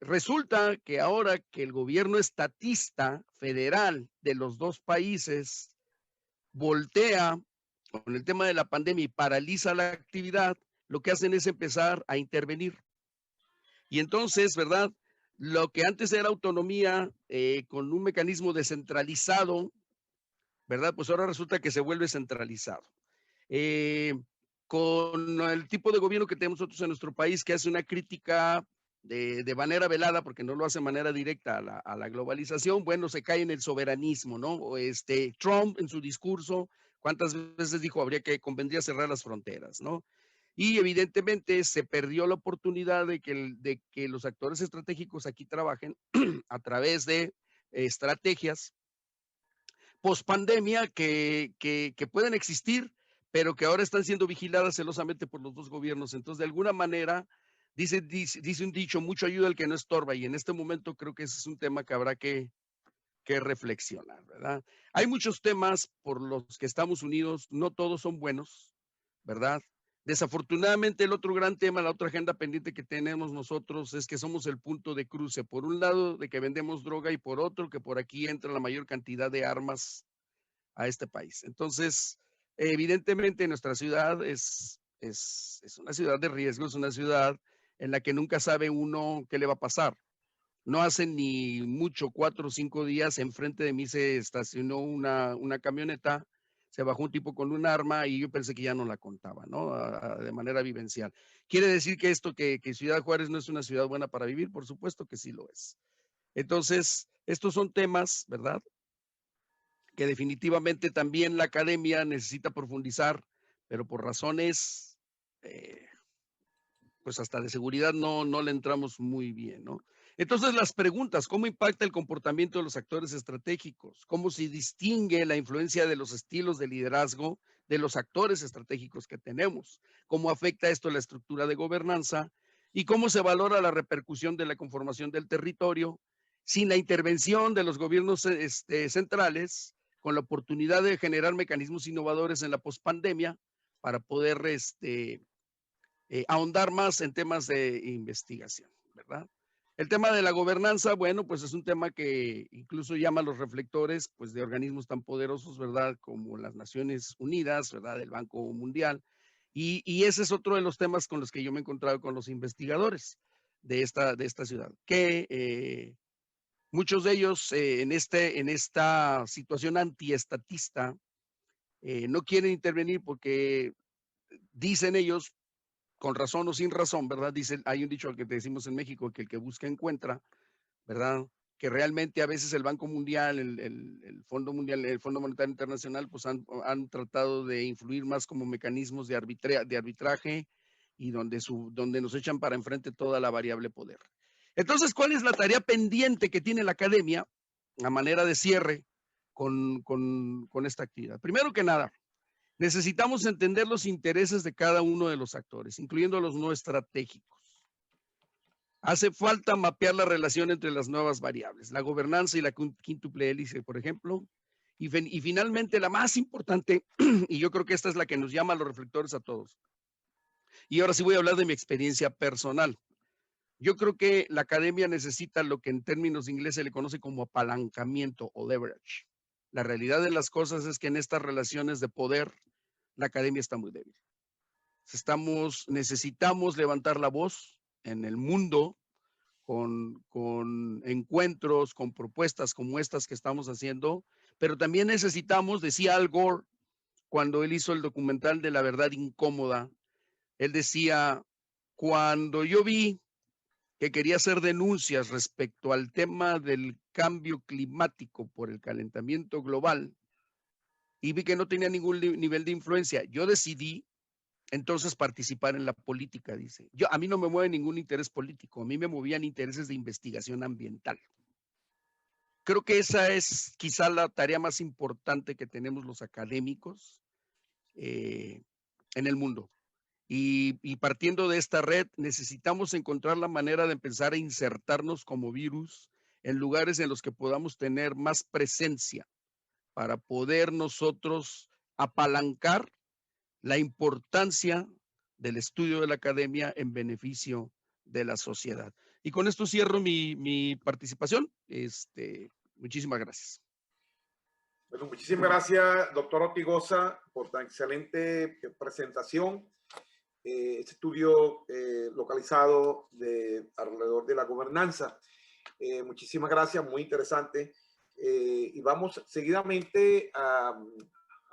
resulta que ahora que el gobierno estatista federal de los 2 países voltea con el tema de la pandemia y paraliza la actividad, lo que hacen es empezar a intervenir. Y entonces, ¿verdad? Lo que antes era autonomía con un mecanismo descentralizado, ¿verdad? Pues ahora resulta que se vuelve centralizado. Con el tipo de gobierno que tenemos nosotros en nuestro país, que hace una crítica de manera velada, porque no lo hace de manera directa a la globalización, bueno, se cae en el soberanismo, ¿no? O Trump en su discurso, ¿cuántas veces dijo convendría cerrar las fronteras, ¿no? Y evidentemente se perdió la oportunidad de que los actores estratégicos aquí trabajen a través de estrategias pospandemia que pueden existir, pero que ahora están siendo vigiladas celosamente por los dos gobiernos. Entonces, de alguna manera, dice un dicho, mucho ayuda al que no estorba, y en este momento creo que ese es un tema que habrá que reflexionar, ¿verdad? Hay muchos temas por los que estamos unidos, no todos son buenos, ¿verdad? Desafortunadamente, el otro gran tema, la otra agenda pendiente que tenemos nosotros es que somos el punto de cruce, por un lado de que vendemos droga y por otro que por aquí entra la mayor cantidad de armas a este país. Entonces, evidentemente nuestra ciudad es una ciudad de riesgo, es una ciudad en la que nunca sabe uno qué le va a pasar. No hace ni mucho, 4 o 5 días, enfrente de mí se estacionó una camioneta, se bajó un tipo con un arma y yo pensé que ya no la contaba, ¿no? De manera vivencial. ¿Quiere decir que que Ciudad Juárez no es una ciudad buena para vivir? Por supuesto que sí lo es. Entonces, estos son temas, ¿verdad?, que definitivamente también la academia necesita profundizar, pero por razones, pues hasta de seguridad no le entramos muy bien, ¿no? Entonces las preguntas, ¿cómo impacta el comportamiento de los actores estratégicos? ¿Cómo se distingue la influencia de los estilos de liderazgo de los actores estratégicos que tenemos? ¿Cómo afecta esto la estructura de gobernanza? ¿Y cómo se valora la repercusión de la conformación del territorio sin la intervención de los gobiernos centrales, con la oportunidad de generar mecanismos innovadores en la pospandemia para poder ahondar más en temas de investigación, ¿verdad? El tema de la gobernanza, bueno, pues es un tema que incluso llama a los reflectores, pues, de organismos tan poderosos, ¿verdad?, como las Naciones Unidas, ¿verdad?, el Banco Mundial. Y ese es otro de los temas con los que yo me he encontrado con los investigadores de esta ciudad, que muchos de ellos en esta situación antiestatista no quieren intervenir porque dicen ellos, con razón o sin razón, ¿verdad? Dicen, hay un dicho que te decimos en México, que el que busca encuentra, ¿verdad? Que realmente a veces el Banco Mundial, el Fondo Mundial, el Fondo Monetario Internacional, pues han tratado de influir más como mecanismos de arbitraje y donde nos echan para enfrente toda la variable poder. Entonces, ¿cuál es la tarea pendiente que tiene la academia a manera de cierre con esta actividad? Primero que nada, necesitamos entender los intereses de cada uno de los actores, incluyendo los no estratégicos. Hace falta mapear la relación entre las nuevas variables, la gobernanza y la quíntuple hélice, por ejemplo. Y finalmente, la más importante, y yo creo que esta es la que nos llama a los reflectores a todos. Y ahora sí voy a hablar de mi experiencia personal. Yo creo que la academia necesita lo que en términos de inglés se le conoce como apalancamiento o leverage. La realidad de las cosas es que en estas relaciones de poder, la academia está muy débil. Necesitamos levantar la voz en el mundo con encuentros, con propuestas como estas que estamos haciendo, pero también necesitamos, decía Al Gore cuando él hizo el documental de La Verdad Incómoda, él decía, cuando yo vi que quería hacer denuncias respecto al tema del cambio climático por el calentamiento global y vi que no tenía ningún nivel de influencia, yo decidí entonces participar en la política, dice. A mí no me mueve ningún interés político, a mí me movían intereses de investigación ambiental. Creo que esa es quizá la tarea más importante que tenemos los académicos en el mundo. Y partiendo de esta red, necesitamos encontrar la manera de empezar a insertarnos como virus en lugares en los que podamos tener más presencia para poder nosotros apalancar la importancia del estudio de la academia en beneficio de la sociedad. Y con esto cierro mi participación. Muchísimas gracias. Bueno, muchísimas gracias, doctor Ortigosa, por tan excelente presentación. Este estudio localizado alrededor de la gobernanza. Muchísimas gracias, muy interesante. y vamos seguidamente a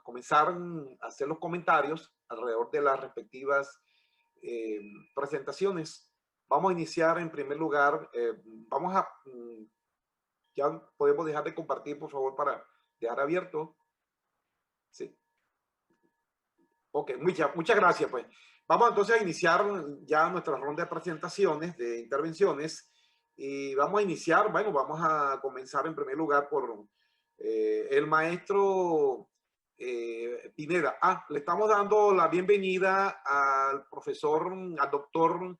comenzar a hacer los comentarios alrededor de las respectivas presentaciones. Vamos a iniciar en primer lugar, ya podemos dejar de compartir, por favor, para dejar abierto. Sí. Ok, muchas gracias. Pues vamos entonces a iniciar ya nuestra ronda de presentaciones, de intervenciones, y vamos a iniciar, bueno, vamos a comenzar en primer lugar por el maestro Pineda. Le estamos dando la bienvenida al profesor, al doctor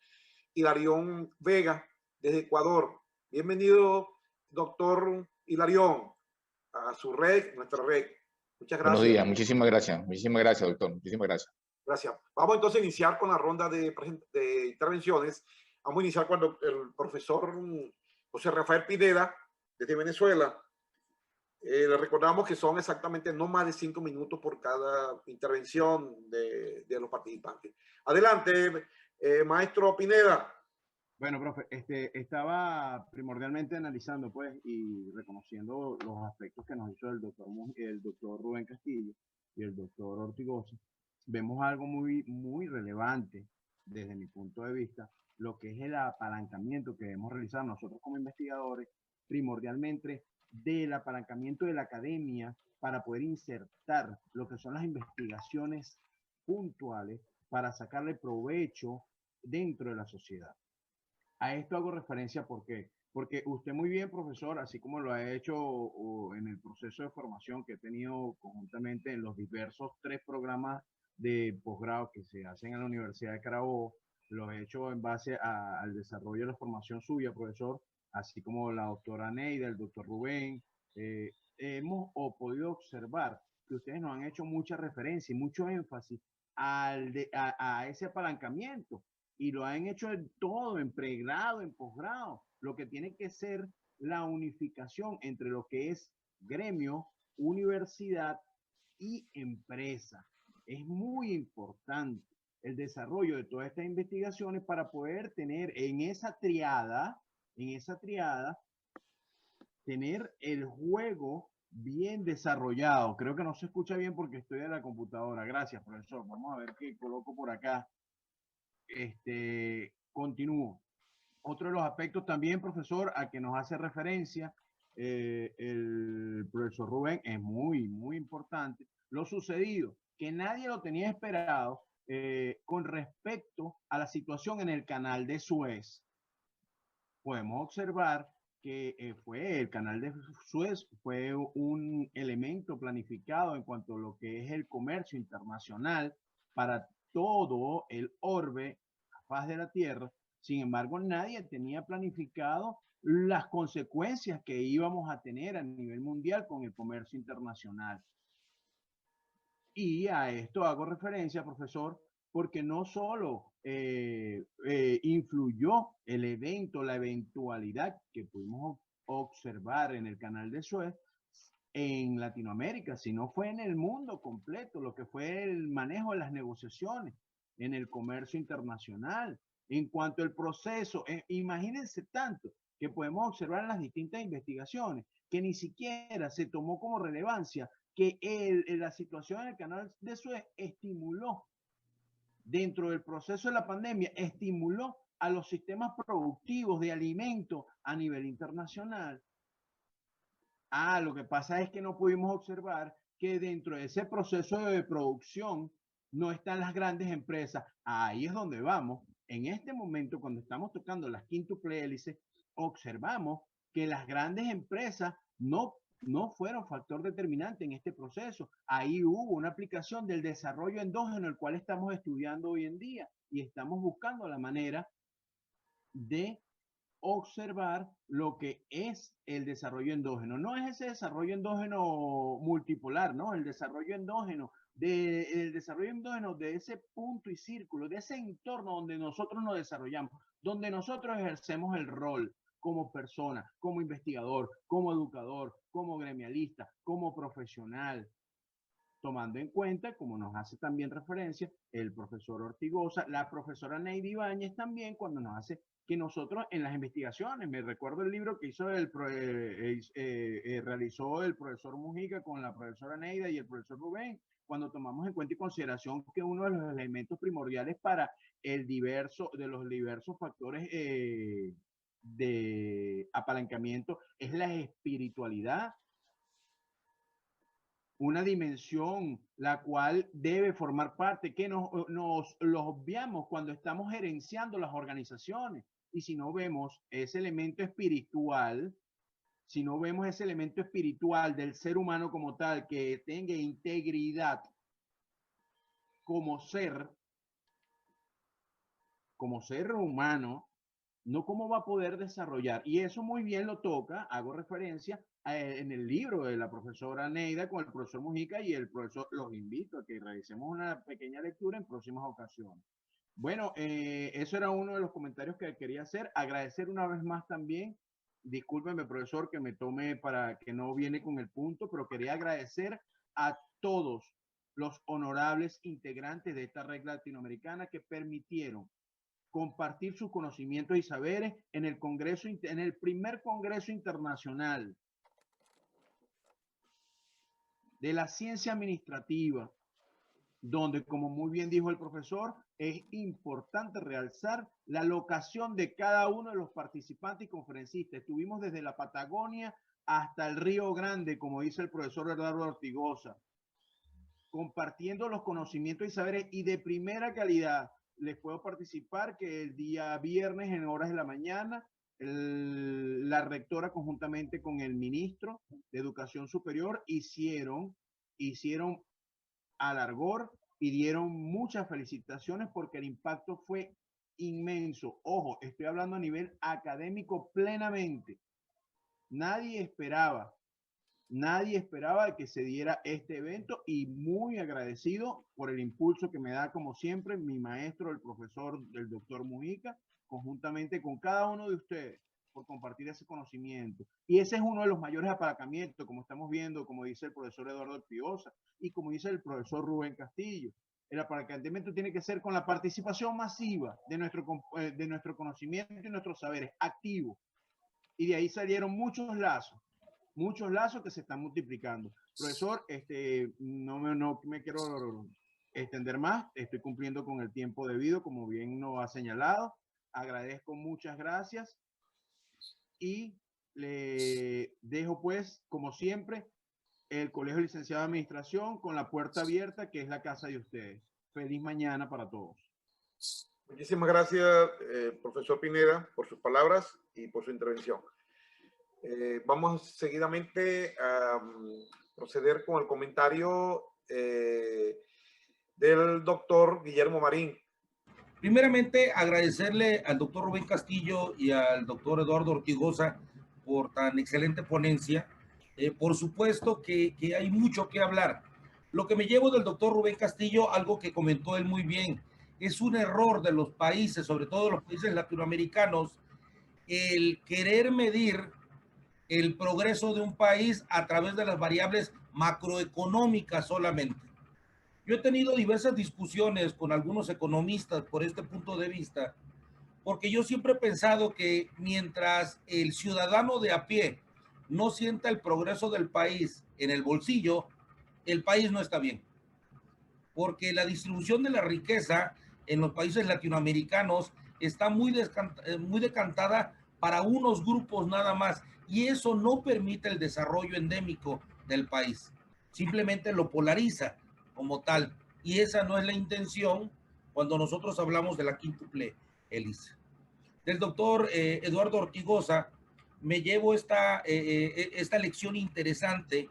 Hilarión Vega, desde Ecuador. Bienvenido, doctor Hilarión, a su red, nuestra red. Muchas gracias. Buenos días, muchísimas gracias, doctor, muchísimas gracias. Gracias. Vamos entonces a iniciar con la ronda de intervenciones. Vamos a iniciar cuando el profesor José Rafael Pineda, desde Venezuela, le recordamos que son exactamente no más de 5 minutos por cada intervención de los participantes. Adelante, maestro Pineda. Bueno, profe, estaba primordialmente analizando, pues, y reconociendo los aspectos que nos hizo el doctor Rubén Castillo y el doctor Ortigosa. Vemos algo muy relevante desde mi punto de vista, lo que es el apalancamiento que debemos realizar nosotros como investigadores, primordialmente del apalancamiento de la academia para poder insertar lo que son las investigaciones puntuales para sacarle provecho dentro de la sociedad. A esto hago referencia, ¿por qué? Porque usted muy bien, profesor, así como lo ha hecho en el proceso de formación que he tenido conjuntamente en los diversos 3 programas de posgrado que se hacen en la Universidad de Carabobo, lo he hecho en base al desarrollo de la formación suya, profesor, así como la doctora Neida, el doctor Rubén. Hemos podido observar que ustedes nos han hecho mucha referencia y mucho énfasis a ese apalancamiento, y lo han hecho en todo, en pregrado, en posgrado, lo que tiene que ser la unificación entre lo que es gremio, universidad y empresa. Es muy importante el desarrollo de todas estas investigaciones para poder tener en esa triada, tener el juego bien desarrollado. Creo que no se escucha bien porque estoy en la computadora. Gracias, profesor. Vamos a ver qué coloco por acá. Continúo. Otro de los aspectos también, profesor, a que nos hace referencia el profesor Rubén, es muy importante, lo sucedido, que nadie lo tenía esperado con respecto a la situación en el canal de Suez. Podemos observar que el canal de Suez fue un elemento planificado en cuanto a lo que es el comercio internacional para todo el orbe, la faz de la Tierra. Sin embargo, nadie tenía planificado las consecuencias que íbamos a tener a nivel mundial con el comercio internacional. Y a esto hago referencia, profesor, porque no solo influyó el evento, la eventualidad que pudimos observar en el canal de Suez en Latinoamérica, sino fue en el mundo completo, lo que fue el manejo de las negociaciones en el comercio internacional. En cuanto al proceso, imagínense tanto que podemos observar en las distintas investigaciones que ni siquiera se tomó como relevancia que la situación en el canal de Suez estimuló, dentro del proceso de la pandemia, estimuló a los sistemas productivos de alimentos a nivel internacional. Lo que pasa es que no pudimos observar que dentro de ese proceso de producción no están las grandes empresas. Ahí es donde vamos. En este momento, cuando estamos tocando las quíntuple hélices, observamos que las grandes empresas no fueron factor determinante en este proceso. Ahí hubo una aplicación del desarrollo endógeno, el cual estamos estudiando hoy en día, y estamos buscando la manera de observar lo que es el desarrollo endógeno. No es ese desarrollo endógeno multipolar, ¿no? El desarrollo endógeno de ese punto y círculo, de ese entorno donde nosotros nos desarrollamos, donde nosotros ejercemos el rol como persona, como investigador, como educador, como gremialista, como profesional, tomando en cuenta, como nos hace también referencia el profesor Ortigosa, la profesora Neida Ibáñez también, cuando nos hace que nosotros en las investigaciones, me recuerdo el libro que hizo realizó el profesor Mujica con la profesora Neida y el profesor Rubén, cuando tomamos en cuenta y consideración que uno de los elementos primordiales para de los diversos factores de apalancamiento es la espiritualidad, una dimensión la cual debe formar parte, que los obviamos cuando estamos gerenciando las organizaciones. Y si no vemos ese elemento espiritual, si no vemos ese elemento espiritual del ser humano como tal, que tenga integridad como ser humano, no cómo va a poder desarrollar. Y eso muy bien lo toca, hago referencia en el libro de la profesora Neida con el profesor Mujica y el profesor. Los invito a que realicemos una pequeña lectura en próximas ocasiones. Bueno, eso era uno de los comentarios que quería hacer. Agradecer una vez más también, discúlpeme profesor que me tome para que no viene con el punto, pero quería agradecer a todos los honorables integrantes de esta red latinoamericana que permitieron compartir sus conocimientos y saberes en el Congreso, en el primer Congreso Internacional de la Ciencia Administrativa, donde, como muy bien dijo el profesor, es importante realzar la locación de cada uno de los participantes y conferencistas. Estuvimos desde la Patagonia hasta el Río Grande, como dice el profesor Eduardo Ortigosa, compartiendo los conocimientos y saberes y de primera calidad. Les puedo participar que el día viernes en horas de la mañana, la rectora conjuntamente con el ministro de Educación Superior hicieron alargor y dieron muchas felicitaciones porque el impacto fue inmenso. Ojo, estoy hablando a nivel académico plenamente. Nadie esperaba que se diera este evento y muy agradecido por el impulso que me da, como siempre, mi maestro, el profesor, el doctor Mujica, conjuntamente con cada uno de ustedes, por compartir ese conocimiento. Y ese es uno de los mayores apalancamientos, como estamos viendo, como dice el profesor Eduardo Piosa y como dice el profesor Rubén Castillo. El apalancamiento tiene que ser con la participación masiva de nuestro conocimiento y nuestros saberes activos. Y de ahí salieron muchos lazos que se están multiplicando. Profesor, no me quiero extender más, estoy cumpliendo con el tiempo debido, como bien nos ha señalado. Agradezco, muchas gracias. Y le dejo pues, como siempre, el Colegio Licenciado de Administración con la puerta abierta, que es la casa de ustedes. Feliz mañana para todos. Muchísimas gracias, profesor Pineda, por sus palabras y por su intervención. Vamos seguidamente a proceder con el comentario del doctor Guillermo Marín. Primeramente, agradecerle al doctor Rubén Castillo y al doctor Eduardo Ortigosa por tan excelente ponencia. Por supuesto que hay mucho que hablar. Lo que me llevo del doctor Rubén Castillo, algo que comentó él muy bien, es un error de los países, sobre todo los países latinoamericanos, el querer medir el progreso de un país a través de las variables macroeconómicas solamente. Yo he tenido diversas discusiones con algunos economistas por este punto de vista, porque yo siempre he pensado que mientras el ciudadano de a pie no sienta el progreso del país en el bolsillo, el país no está bien. Porque la distribución de la riqueza en los países latinoamericanos está muy decantada para unos grupos nada más, y eso no permite el desarrollo endémico del país. Simplemente lo polariza como tal, y esa no es la intención cuando nosotros hablamos de la quíntuple hélice. Del doctor Eduardo Ortigosa me llevo esta lección interesante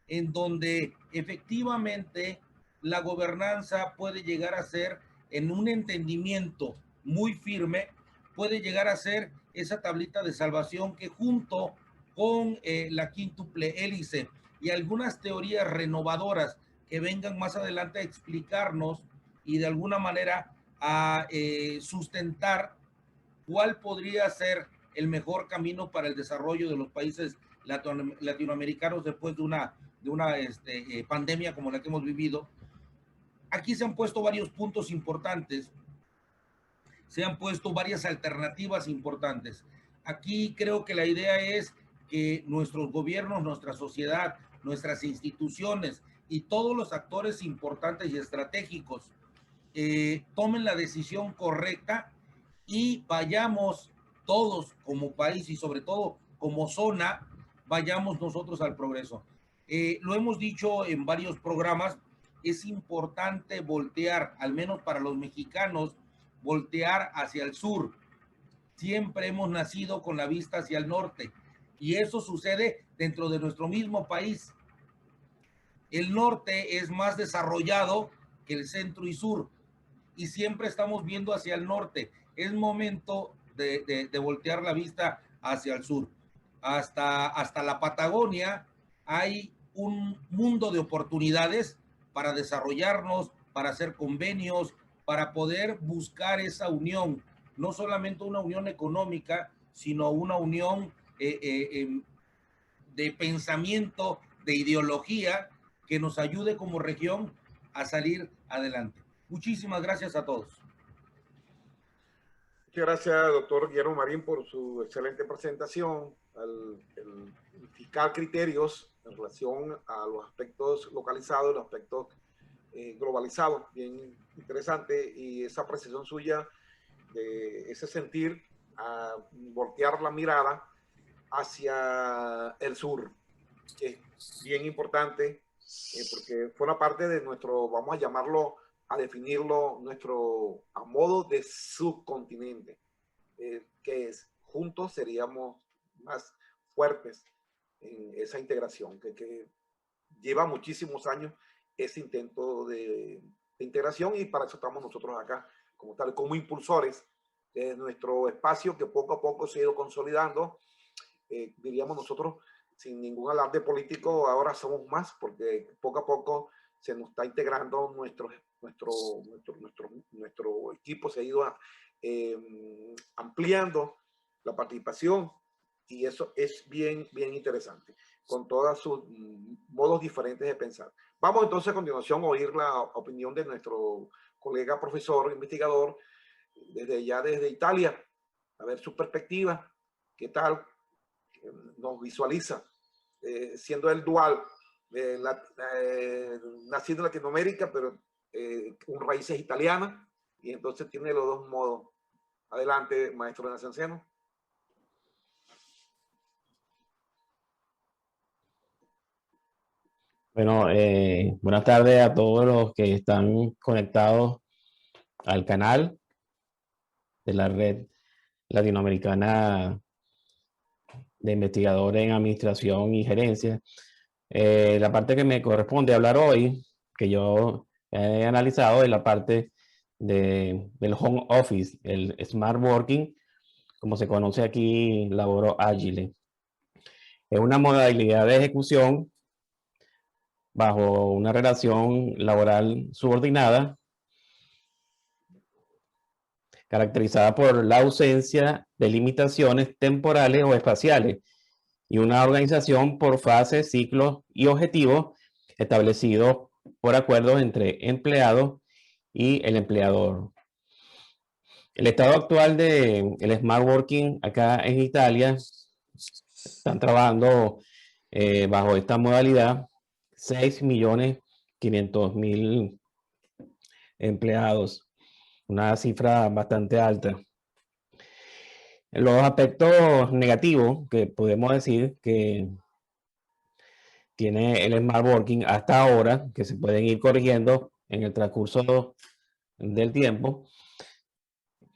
en donde efectivamente la gobernanza puede llegar a ser, en un entendimiento muy firme, puede llegar a ser esa tablita de salvación que junto con la quíntuple hélice y algunas teorías renovadoras que vengan más adelante a explicarnos y de alguna manera a sustentar cuál podría ser el mejor camino para el desarrollo de los países latinoamericanos después de una pandemia como la que hemos vivido. Aquí se han puesto varios puntos importantes se han puesto varias alternativas importantes. Aquí creo que la idea es que nuestros gobiernos, nuestra sociedad, nuestras instituciones y todos los actores importantes y estratégicos tomen la decisión correcta y vayamos todos como país y sobre todo como zona, vayamos nosotros al progreso. Lo hemos dicho en varios programas, es importante voltear, al menos para los mexicanos, voltear hacia el sur. Siempre hemos nacido con la vista hacia el norte y eso sucede dentro de nuestro mismo país. El norte es más desarrollado que el centro y sur y siempre estamos viendo hacia el norte. Es momento de voltear la vista hacia el sur. Hasta la Patagonia hay un mundo de oportunidades para desarrollarnos, para hacer convenios, para poder buscar esa unión, no solamente una unión económica, sino una unión de pensamiento, de ideología, que nos ayude como región a salir adelante. Muchísimas gracias a todos. Muchas gracias, doctor Guillermo Marín, por su excelente presentación, al fijar criterios en relación a los aspectos localizados, los aspectos globalizados, bien interesante, y esa apreciación suya de ese sentir a voltear la mirada hacia el sur, que es bien importante, porque forma parte de nuestro, vamos a llamarlo, a definirlo, nuestro a modo de subcontinente, que es, juntos seríamos más fuertes en esa integración, que lleva muchísimos años ese intento de integración, y para eso estamos nosotros acá, como tal, como impulsores de nuestro espacio que poco a poco se ha ido consolidando. Diríamos nosotros, sin ningún alarde político, ahora somos más, porque poco a poco se nos está integrando nuestro equipo, se ha ido ampliando la participación, y eso es bien interesante, con todos sus modos diferentes de pensar. Vamos entonces a continuación a oír la opinión de nuestro colega profesor, investigador, desde Italia, a ver su perspectiva, qué tal nos visualiza, siendo el dual, nacido en Latinoamérica, pero con raíces italianas, y entonces tiene los dos modos. Adelante, maestro Nacenciano. Bueno, buenas tardes a todos los que están conectados al canal de la Red Latinoamericana de Investigadores en Administración y Gerencia. La parte que me corresponde hablar hoy, que yo he analizado, es la parte del home office, el smart working, como se conoce aquí, laboro ágil. Es una modalidad de ejecución bajo una relación laboral subordinada, caracterizada por la ausencia de limitaciones temporales o espaciales y una organización por fases, ciclos y objetivos establecidos por acuerdos entre empleados y el empleador. El estado actual del Smart Working acá en Italia, están trabajando bajo esta modalidad 6.500.000 empleados, una cifra bastante alta. Los aspectos negativos que podemos decir que tiene el Smart Working hasta ahora, que se pueden ir corrigiendo en el transcurso del tiempo,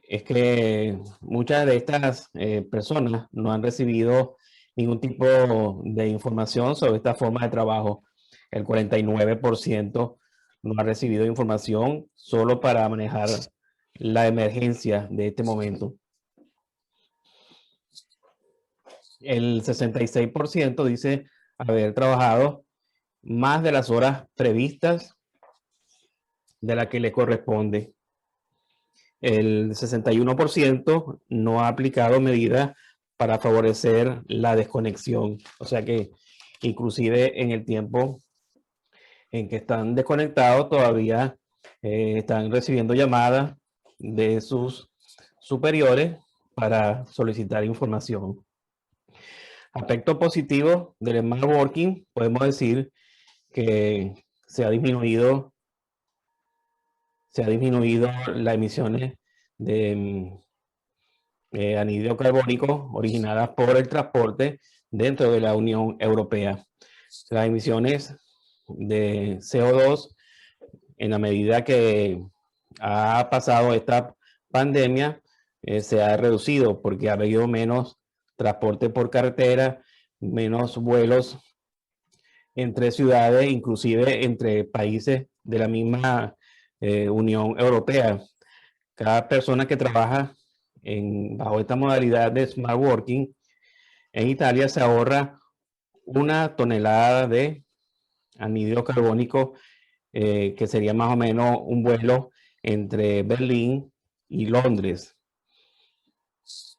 es que muchas de estas personas no han recibido ningún tipo de información sobre esta forma de trabajo. El 49% no ha recibido información solo para manejar la emergencia de este momento. El 66% dice haber trabajado más de las horas previstas de la que le corresponde. El 61% no ha aplicado medidas para favorecer la desconexión. O sea que inclusive en el tiempo en que están desconectados todavía están recibiendo llamadas de sus superiores para solicitar información. Aspecto positivo del Smart Working, podemos decir que se ha disminuido las emisiones de anhídrido carbónico originadas por el transporte dentro de la Unión Europea. Las emisiones de CO2, en la medida que ha pasado esta pandemia, se ha reducido porque ha habido menos transporte por carretera, menos vuelos entre ciudades, inclusive entre países de la misma Unión Europea. Cada persona que trabaja bajo esta modalidad de Smart Working en Italia se ahorra 1 tonelada de anhídrido carbónico, que sería más o menos un vuelo entre Berlín y Londres.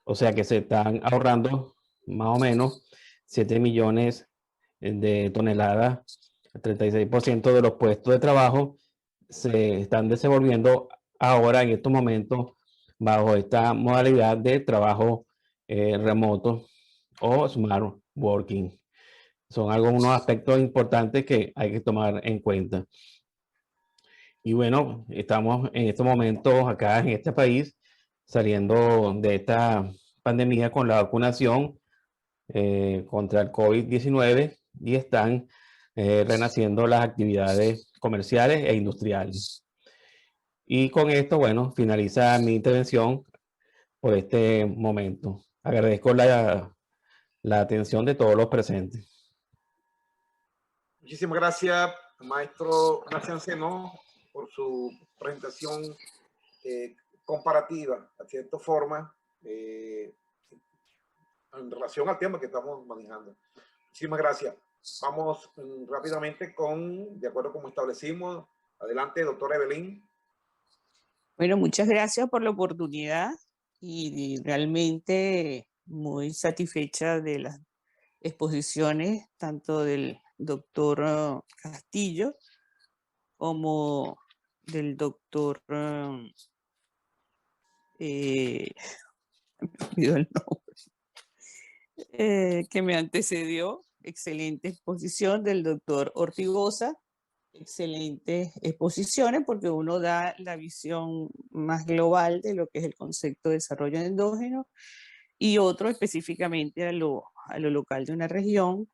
O sea que se están ahorrando más o menos 7 millones de toneladas. El 36% de los puestos de trabajo se están desenvolviendo ahora en estos momentos bajo esta modalidad de trabajo remoto o Smart Working. Son algunos aspectos importantes que hay que tomar en cuenta. Y bueno, estamos en estos momentos acá en este país saliendo de esta pandemia con la vacunación contra el COVID-19 y están renaciendo las actividades comerciales e industriales. Y con esto, bueno, finaliza mi intervención por este momento. Agradezco la atención de todos los presentes. Muchísimas gracias, maestro Nacianceno, por su presentación comparativa, a cierta forma, en relación al tema que estamos manejando. Muchísimas gracias. Vamos rápidamente de acuerdo como establecimos. Adelante, doctora Evelyn. Bueno, muchas gracias por la oportunidad y realmente muy satisfecha de las exposiciones tanto del doctor Castillo como del doctor me olvidó el nombre, que me antecedió. Excelente exposición del doctor Ortigosa, excelentes exposiciones porque uno da la visión más global de lo que es el concepto de desarrollo endógeno y otro específicamente a lo local de una región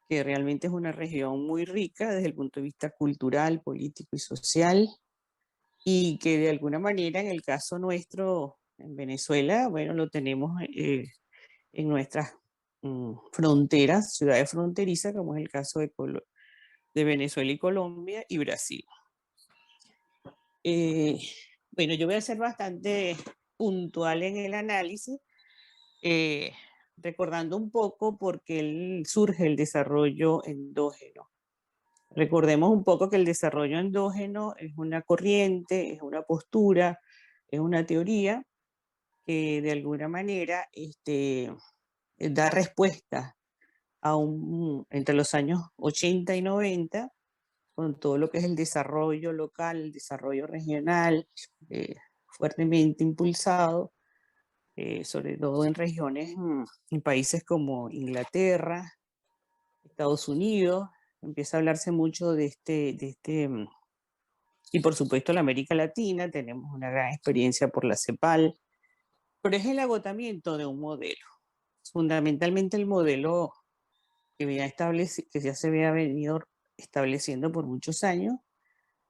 que realmente es una región muy rica desde el punto de vista cultural, político y social, y que de alguna manera en el caso nuestro en Venezuela, bueno, lo tenemos en nuestras fronteras, ciudades fronterizas, como es el caso de Venezuela y Colombia y Brasil. Bueno, yo voy a ser bastante puntual en el análisis, recordando un poco por qué surge el desarrollo endógeno. Recordemos un poco que el desarrollo endógeno es una corriente, es una postura, es una teoría que de alguna manera da respuesta entre los años 80 y 90, con todo lo que es el desarrollo local, el desarrollo regional, fuertemente impulsado, sobre todo en regiones, en países como Inglaterra, Estados Unidos. Empieza a hablarse mucho de y por supuesto la América Latina, tenemos una gran experiencia por la CEPAL, pero es el agotamiento de un modelo. Fundamentalmente el modelo que ya se había venido estableciendo por muchos años,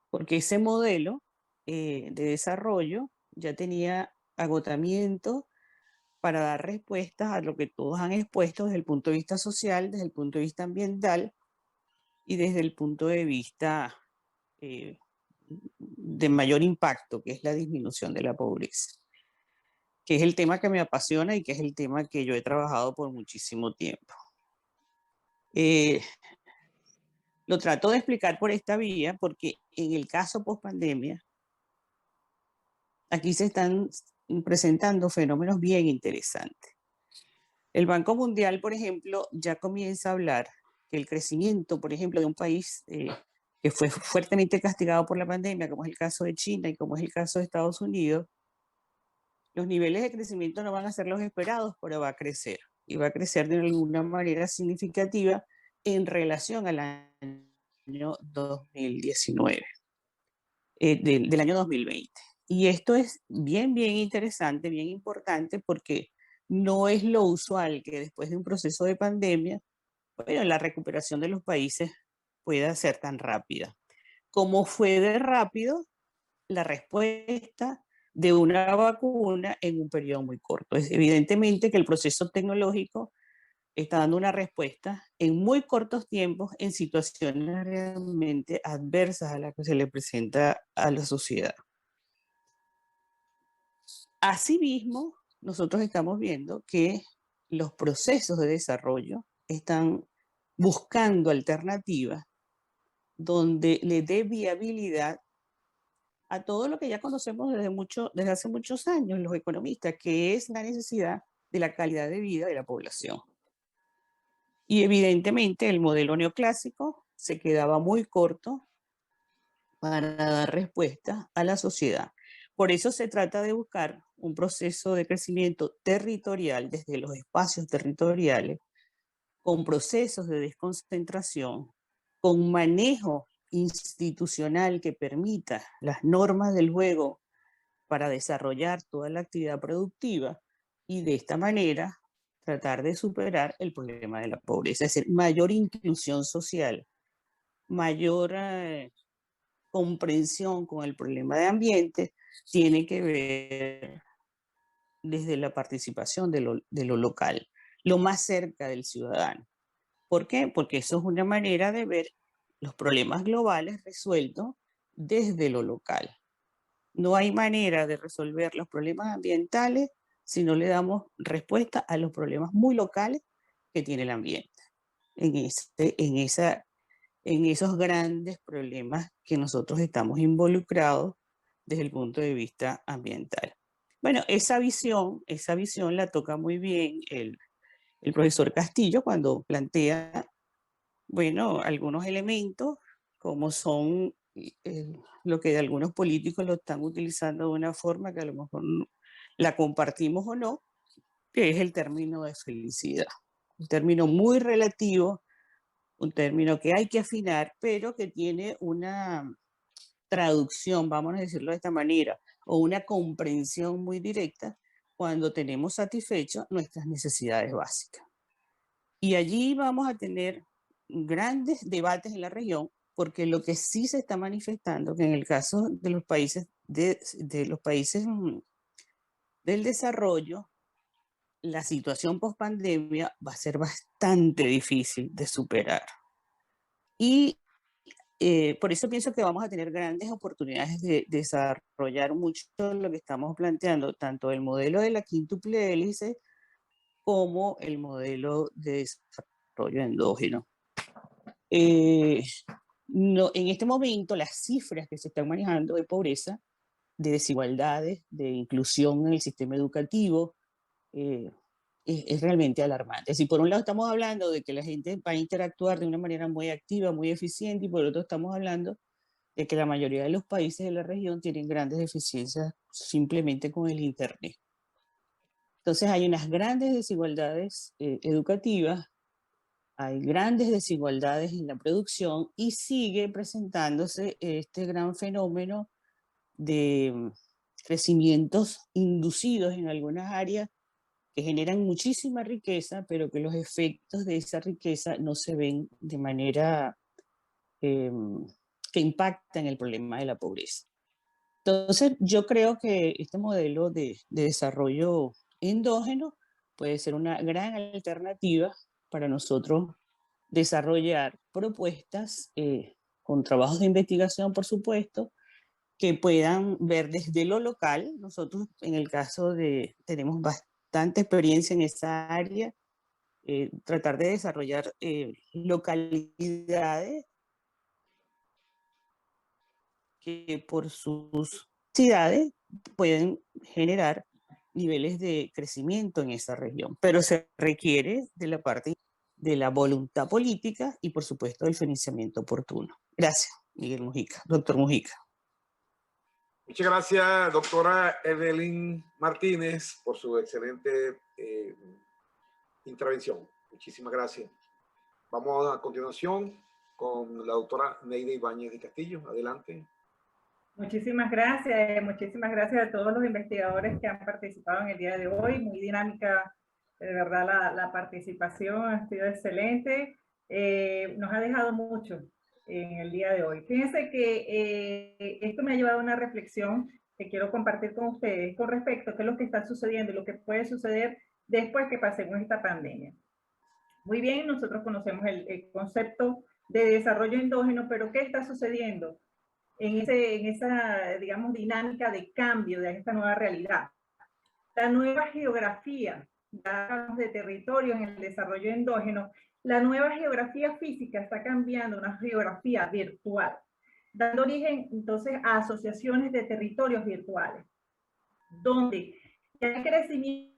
porque ese modelo de desarrollo ya tenía agotamiento para dar respuestas a lo que todos han expuesto desde el punto de vista social, desde el punto de vista ambiental y desde el punto de vista de mayor impacto, que es la disminución de la pobreza, que es el tema que me apasiona y que es el tema que yo he trabajado por muchísimo tiempo. Lo trato de explicar por esta vía porque en el caso post-pandemia, aquí se están presentando fenómenos bien interesantes. El Banco Mundial, por ejemplo, ya comienza a hablar que el crecimiento, por ejemplo, de un país que fue fuertemente castigado por la pandemia, como es el caso de China y como es el caso de Estados Unidos, Los niveles de crecimiento no van a ser los esperados, pero va a crecer. Y va a crecer de alguna manera significativa en relación al año 2019, del año 2020. Y esto es bien interesante, bien importante, porque no es lo usual que después de un proceso de pandemia, bueno, la recuperación de los países pueda ser tan rápida. Como fue de rápido la respuesta de una vacuna en un periodo muy corto. Es evidentemente que el proceso tecnológico está dando una respuesta en muy cortos tiempos en situaciones realmente adversas a las que se le presenta a la sociedad. Asimismo, nosotros estamos viendo que los procesos de desarrollo están buscando alternativas donde le dé viabilidad a todo lo que ya conocemos desde hace muchos años los economistas, que es la necesidad de la calidad de vida de la población. Y evidentemente el modelo neoclásico se quedaba muy corto para dar respuesta a la sociedad. Por eso se trata de buscar un proceso de crecimiento territorial desde los espacios territoriales, con procesos de desconcentración, con manejo institucional que permita las normas del juego para desarrollar toda la actividad productiva y de esta manera tratar de superar el problema de la pobreza, es decir, mayor inclusión social, mayor comprensión con el problema de ambiente, tiene que ver desde la participación de lo local, lo más cerca del ciudadano. ¿Por qué? Porque eso es una manera de ver los problemas globales resueltos desde lo local. No hay manera de resolver los problemas ambientales si no le damos respuesta a los problemas muy locales que tiene el ambiente, en esos grandes problemas que nosotros estamos involucrados desde el punto de vista ambiental. Bueno, esa visión la toca muy bien el profesor Castillo cuando plantea, bueno, algunos elementos como son lo que algunos políticos lo están utilizando de una forma que a lo mejor la compartimos o no, que es el término de felicidad. Un término muy relativo, un término que hay que afinar, pero que tiene una traducción, vamos a decirlo de esta manera, o una comprensión muy directa cuando tenemos satisfechas nuestras necesidades básicas. Y allí vamos a tener grandes debates en la región, porque lo que sí se está manifestando, que en el caso de los países, del desarrollo, la situación post-pandemia va a ser bastante difícil de superar. Y por eso pienso que vamos a tener grandes oportunidades de desarrollar mucho lo que estamos planteando, tanto el modelo de la quíntuple hélice como el modelo de desarrollo endógeno. No, en este momento las cifras que se están manejando de pobreza, de desigualdades, de inclusión en el sistema educativo, es realmente alarmante. Es decir, por un lado estamos hablando de que la gente va a interactuar de una manera muy activa, muy eficiente, y por otro estamos hablando de que la mayoría de los países de la región tienen grandes deficiencias simplemente con el Internet. Entonces hay unas grandes desigualdades educativas, hay grandes desigualdades en la producción y sigue presentándose este gran fenómeno de crecimientos inducidos en algunas áreas que generan muchísima riqueza, pero que los efectos de esa riqueza no se ven de manera que impacta en el problema de la pobreza. Entonces, yo creo que este modelo de desarrollo endógeno puede ser una gran alternativa para nosotros desarrollar propuestas con trabajos de investigación, por supuesto, que puedan ver desde lo local. Nosotros, en el caso tenemos bastante experiencia en esa área, tratar de desarrollar localidades que por sus ciudades pueden generar niveles de crecimiento en esa región, pero se requiere de la parte de la voluntad política y por supuesto del financiamiento oportuno. Gracias, Miguel Mujica, doctor Mujica. Muchas gracias, doctora Evelyn Martínez, por su excelente intervención. Muchísimas gracias. Vamos a continuación con la doctora Neida Ibáñez de Castillo. Adelante. Muchísimas gracias a todos los investigadores que han participado en el día de hoy. Muy dinámica, de verdad, la participación ha sido excelente. Nos ha dejado mucho en el día de hoy. Fíjense que esto me ha llevado a una reflexión que quiero compartir con ustedes con respecto a qué es lo que está sucediendo y lo que puede suceder después que pasemos esta pandemia. Muy bien, nosotros conocemos el concepto de desarrollo endógeno, pero ¿qué está sucediendo en esa, digamos, dinámica de cambio de esta nueva realidad? La nueva geografía de territorio en el desarrollo endógeno, la nueva geografía física está cambiando a una geografía virtual, dando origen entonces a asociaciones de territorios virtuales, donde el crecimiento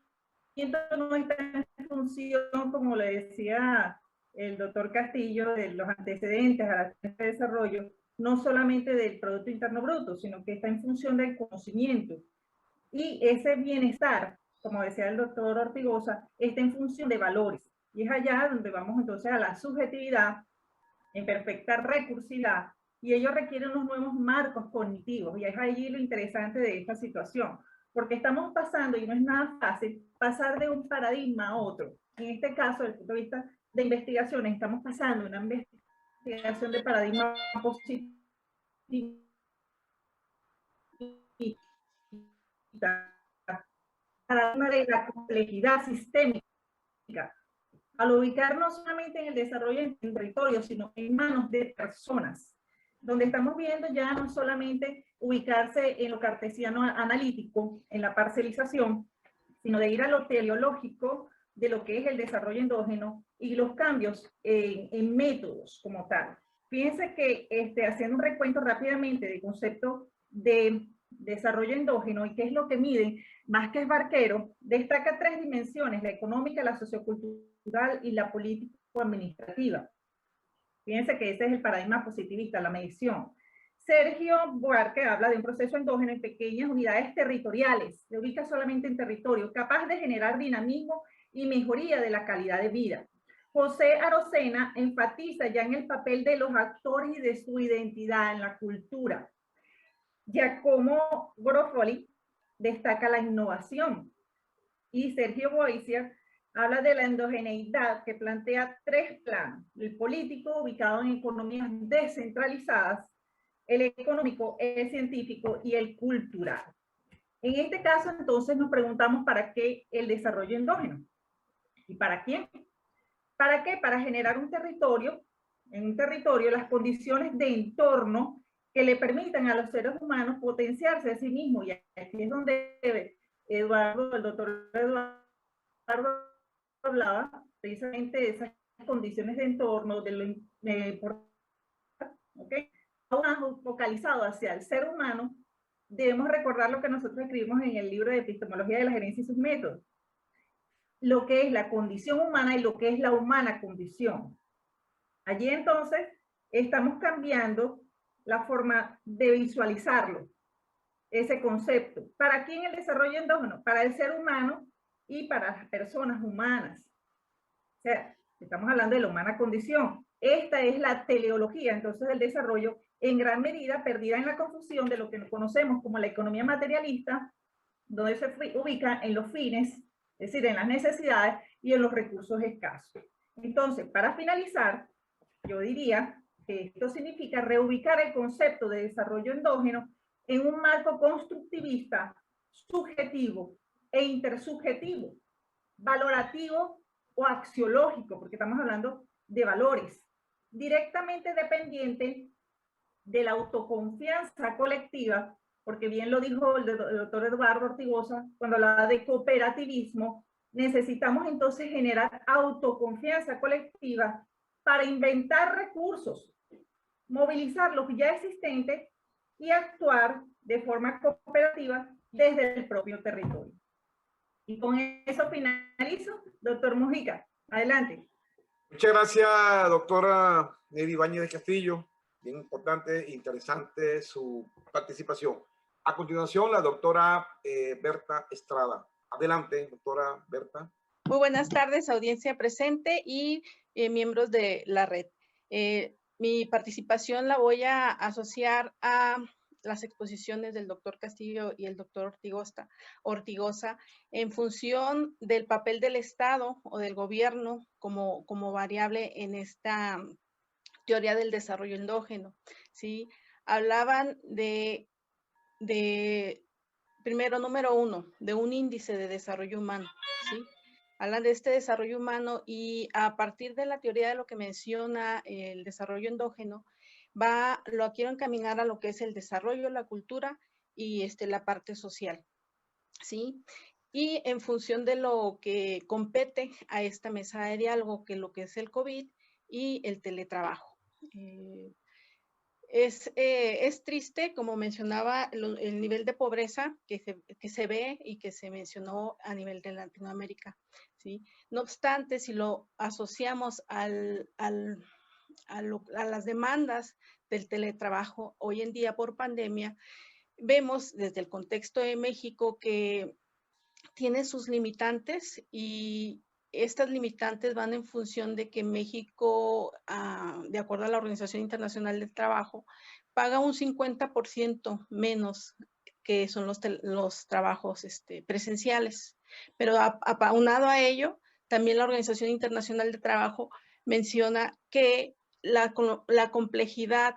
no está en función, como le decía el doctor Castillo, de los antecedentes a la ciencia de desarrollo, no solamente del Producto Interno Bruto, sino que está en función del conocimiento. Y ese bienestar, como decía el doctor Ortigosa, está en función de valores. Y es allá donde vamos entonces a la subjetividad, en perfecta recursividad, y ello requiere unos nuevos marcos cognitivos. Y es allí lo interesante de esta situación, porque estamos pasando, y no es nada fácil, pasar de un paradigma a otro. En este caso, desde el punto de vista de investigaciones, estamos pasando una investigación de paradigma positivo paradigma de la complejidad sistémica, al ubicarnos no solamente en el desarrollo en territorio, sino en manos de personas, donde estamos viendo ya no solamente ubicarse en lo cartesiano analítico, en la parcelización, sino de ir a lo teleológico de lo que es el desarrollo endógeno y los cambios en métodos como tal. Fíjense que haciendo un recuento rápidamente del concepto de desarrollo endógeno y qué es lo que miden, Vázquez Barquero destaca 3 dimensiones: la económica, la sociocultural y la político-administrativa. Fíjense que ese es el paradigma positivista, la medición. Sergio Buarque habla de un proceso endógeno en pequeñas unidades territoriales, se ubica solamente en territorio, capaz de generar dinamismo y mejoría de la calidad de vida. José Arocena enfatiza ya en el papel de los actores y de su identidad en la cultura. Giacomo Garofoli destaca la innovación. Y Sergio Boisia habla de la endogeneidad, que plantea 3 planos: el político, ubicado en economías descentralizadas, el económico, el científico y el cultural. En este caso, entonces, nos preguntamos ¿para qué el desarrollo endógeno? ¿Y para quién? ¿Para qué? Para generar un territorio, en un territorio, las condiciones de entorno que le permitan a los seres humanos potenciarse a sí mismos. Y aquí es donde el doctor Eduardo hablaba precisamente de esas condiciones de entorno, de lo importante, ¿okay? Focalizado hacia el ser humano, debemos recordar lo que nosotros escribimos en el libro de Epistemología de la Gerencia y sus métodos, lo que es la condición humana y lo que es la humana condición. Allí entonces estamos cambiando la forma de visualizarlo, ese concepto. ¿Para quién el desarrollo endógeno? Para el ser humano y para las personas humanas. O sea, estamos hablando de la humana condición. Esta es la teleología, entonces, del desarrollo, en gran medida perdida en la confusión de lo que conocemos como la economía materialista, donde se ubica en los fines, es decir, en las necesidades y en los recursos escasos. Entonces, para finalizar, yo diría que esto significa reubicar el concepto de desarrollo endógeno en un marco constructivista, subjetivo e intersubjetivo, valorativo o axiológico, porque estamos hablando de valores, directamente dependiente de la autoconfianza colectiva, porque bien lo dijo el doctor Eduardo Ortigosa cuando hablaba de cooperativismo. Necesitamos entonces generar autoconfianza colectiva para inventar recursos, movilizar los ya existentes y actuar de forma cooperativa desde el propio territorio. Y con eso finalizo. Doctor Mujica, adelante. Muchas gracias, doctora Neida Ibáñez de Castillo. Bien importante e interesante su participación. A continuación, la doctora Berta Estrada. Adelante, doctora Berta. Muy buenas tardes, audiencia presente y miembros de la red. Mi participación la voy a asociar a las exposiciones del doctor Castillo y el doctor Ortigosa en función del papel del Estado o del gobierno como variable en esta teoría del desarrollo endógeno, ¿sí? Hablaban primero, número uno, de un índice de desarrollo humano, ¿sí? Hablan de este desarrollo humano y a partir de la teoría de lo que menciona el desarrollo endógeno, lo quiero encaminar a lo que es el desarrollo, la cultura y la parte social, ¿sí? Y en función de lo que compete a esta mesa de diálogo, que lo que es el COVID y el teletrabajo. Es triste, como mencionaba, el nivel de pobreza que se ve y que se mencionó a nivel de Latinoamérica, ¿sí? No obstante, si lo asociamos a las demandas del teletrabajo hoy en día por pandemia, vemos desde el contexto de México que tiene sus limitantes y estas limitantes van en función de que México, de acuerdo a la Organización Internacional del Trabajo, paga un 50% menos que son los trabajos presenciales. Pero aunado a ello, también la Organización Internacional del Trabajo menciona que la complejidad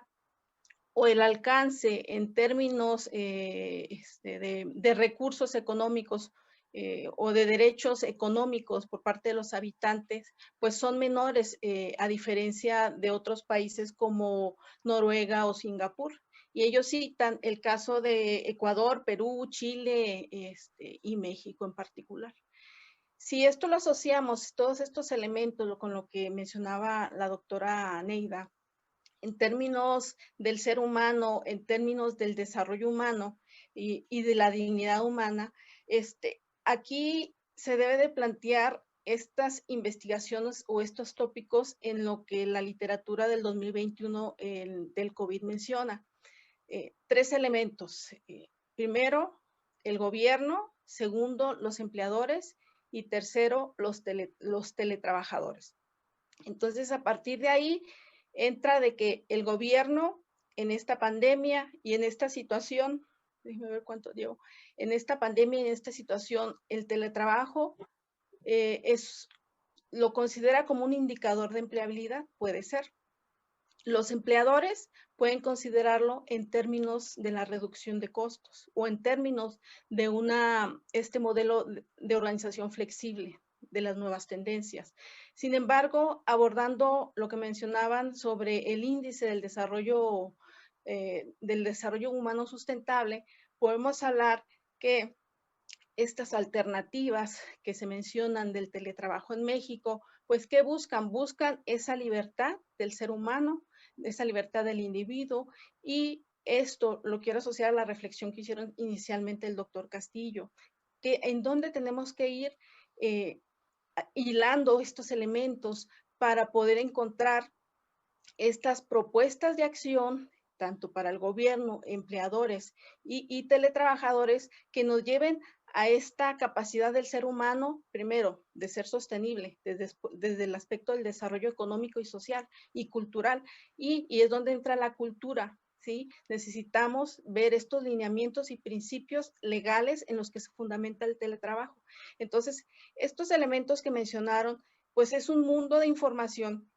o el alcance en términos de recursos económicos o de derechos económicos por parte de los habitantes, pues son menores a diferencia de otros países como Noruega o Singapur. Y ellos citan el caso de Ecuador, Perú, Chile y México en particular. Si esto lo asociamos, todos estos elementos, con lo que mencionaba la doctora Neida, en términos del ser humano, en términos del desarrollo humano y de la dignidad humana, aquí se debe de plantear estas investigaciones o estos tópicos en lo que la literatura del 2021 del COVID menciona. 3 elementos. Primero, el gobierno. Segundo, los empleadores. Y tercero, los teletrabajadores. Entonces, a partir de ahí, entra de que el gobierno en esta pandemia y en esta situación, déjeme ver cuánto llevo, en esta pandemia y en esta situación, el teletrabajo lo considera como un indicador de empleabilidad, puede ser. Los empleadores pueden considerarlo en términos de la reducción de costos o en términos de este modelo de organización flexible de las nuevas tendencias. Sin embargo, abordando lo que mencionaban sobre el índice del desarrollo humano sustentable, podemos hablar que estas alternativas que se mencionan del teletrabajo en México, pues ¿qué buscan? Buscan esa libertad del ser humano, esa libertad del individuo, y esto lo quiero asociar a la reflexión que hicieron inicialmente el doctor Castillo, que en dónde tenemos que ir hilando estos elementos para poder encontrar estas propuestas de acción, tanto para el gobierno, empleadores y teletrabajadores, que nos lleven a esta capacidad del ser humano, primero, de ser sostenible desde el aspecto del desarrollo económico y social y cultural, y es donde entra la cultura, ¿sí? Necesitamos ver estos lineamientos y principios legales en los que se fundamenta el teletrabajo. Entonces, estos elementos que mencionaron, pues es un mundo de información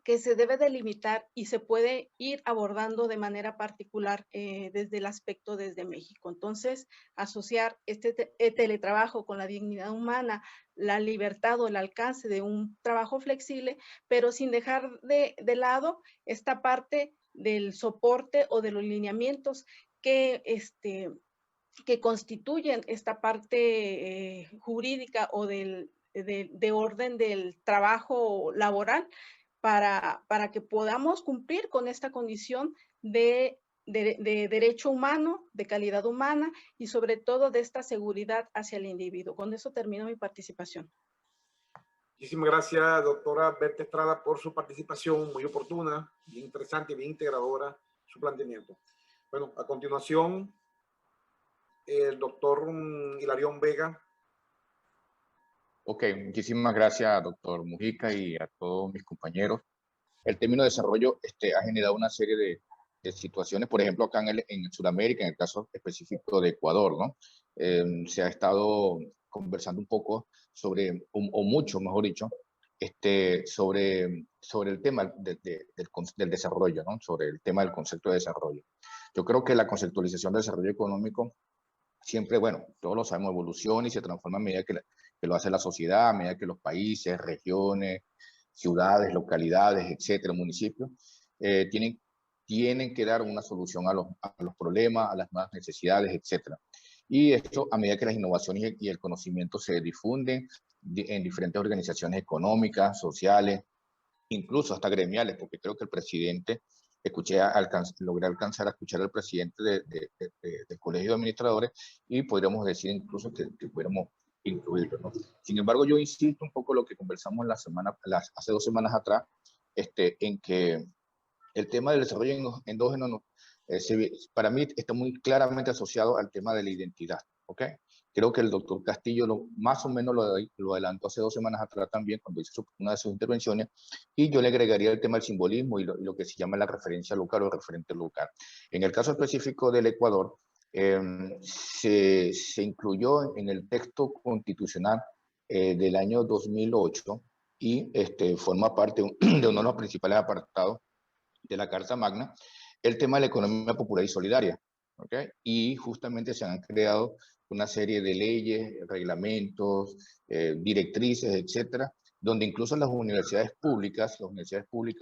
que se debe delimitar y se puede ir abordando de manera particular desde el aspecto desde México. Entonces, asociar este teletrabajo con la dignidad humana, la libertad o el alcance de un trabajo flexible, pero sin dejar de lado esta parte del soporte o de los lineamientos que constituyen esta parte jurídica o de orden del trabajo laboral, para que podamos cumplir con esta condición de derecho humano, de calidad humana y sobre todo de esta seguridad hacia el individuo. Con eso termino mi participación. Muchísimas gracias, doctora Berta Estrada, por su participación muy oportuna, bien interesante, bien integradora su planteamiento. Bueno, a continuación el doctor Hilarión Vega. Ok, muchísimas gracias, doctor Mujica, y a todos mis compañeros. El término desarrollo ha generado una serie de situaciones, por ejemplo, acá en Sudamérica, en el caso específico de Ecuador, ¿no? Se ha estado conversando un poco sobre, o mucho, mejor dicho, sobre el tema del desarrollo, ¿no? Sobre el tema del concepto de desarrollo. Yo creo que la conceptualización del desarrollo económico siempre, bueno, todos lo sabemos, evoluciona y se transforma a medida que lo hace la sociedad, a medida que los países, regiones, ciudades, localidades, etcétera, municipios, tienen que dar una solución a los problemas, a las nuevas necesidades, etcétera. Y esto a medida que las innovaciones y el conocimiento se difunden en diferentes organizaciones económicas, sociales, incluso hasta gremiales, porque creo que el presidente, logré alcanzar a escuchar al presidente del Colegio de Administradores y podríamos decir incluso que pudiéramos incluirlo, ¿no? Sin embargo, yo insisto un poco lo que conversamos hace 2 semanas atrás, en que el tema del desarrollo endógeno para mí está muy claramente asociado al tema de la identidad, ¿ok? Creo que el doctor Castillo más o menos lo adelantó hace 2 semanas atrás también cuando hizo una de sus intervenciones, y yo le agregaría el tema del simbolismo y lo que se llama la referencia local o referente local. En el caso específico del Ecuador, se incluyó en el texto constitucional del año 2008 y forma parte de uno de los principales apartados de la Carta Magna, el tema de la economía popular y solidaria, ¿ok? Y justamente se han creado una serie de leyes, reglamentos, directrices, etcétera, donde incluso las universidades públicas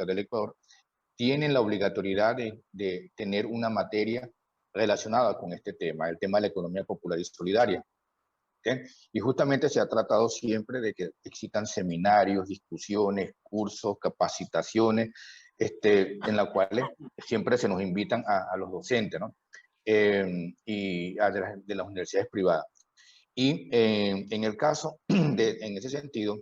del Ecuador, tienen la obligatoriedad de tener una materia relacionada con este tema, el tema de la economía popular y solidaria. ¿Okay? Y justamente se ha tratado siempre de que existan seminarios, discusiones, cursos, capacitaciones, en las cuales siempre se nos invitan a los docentes, ¿no? Y de las universidades privadas. Y en el caso, en ese sentido,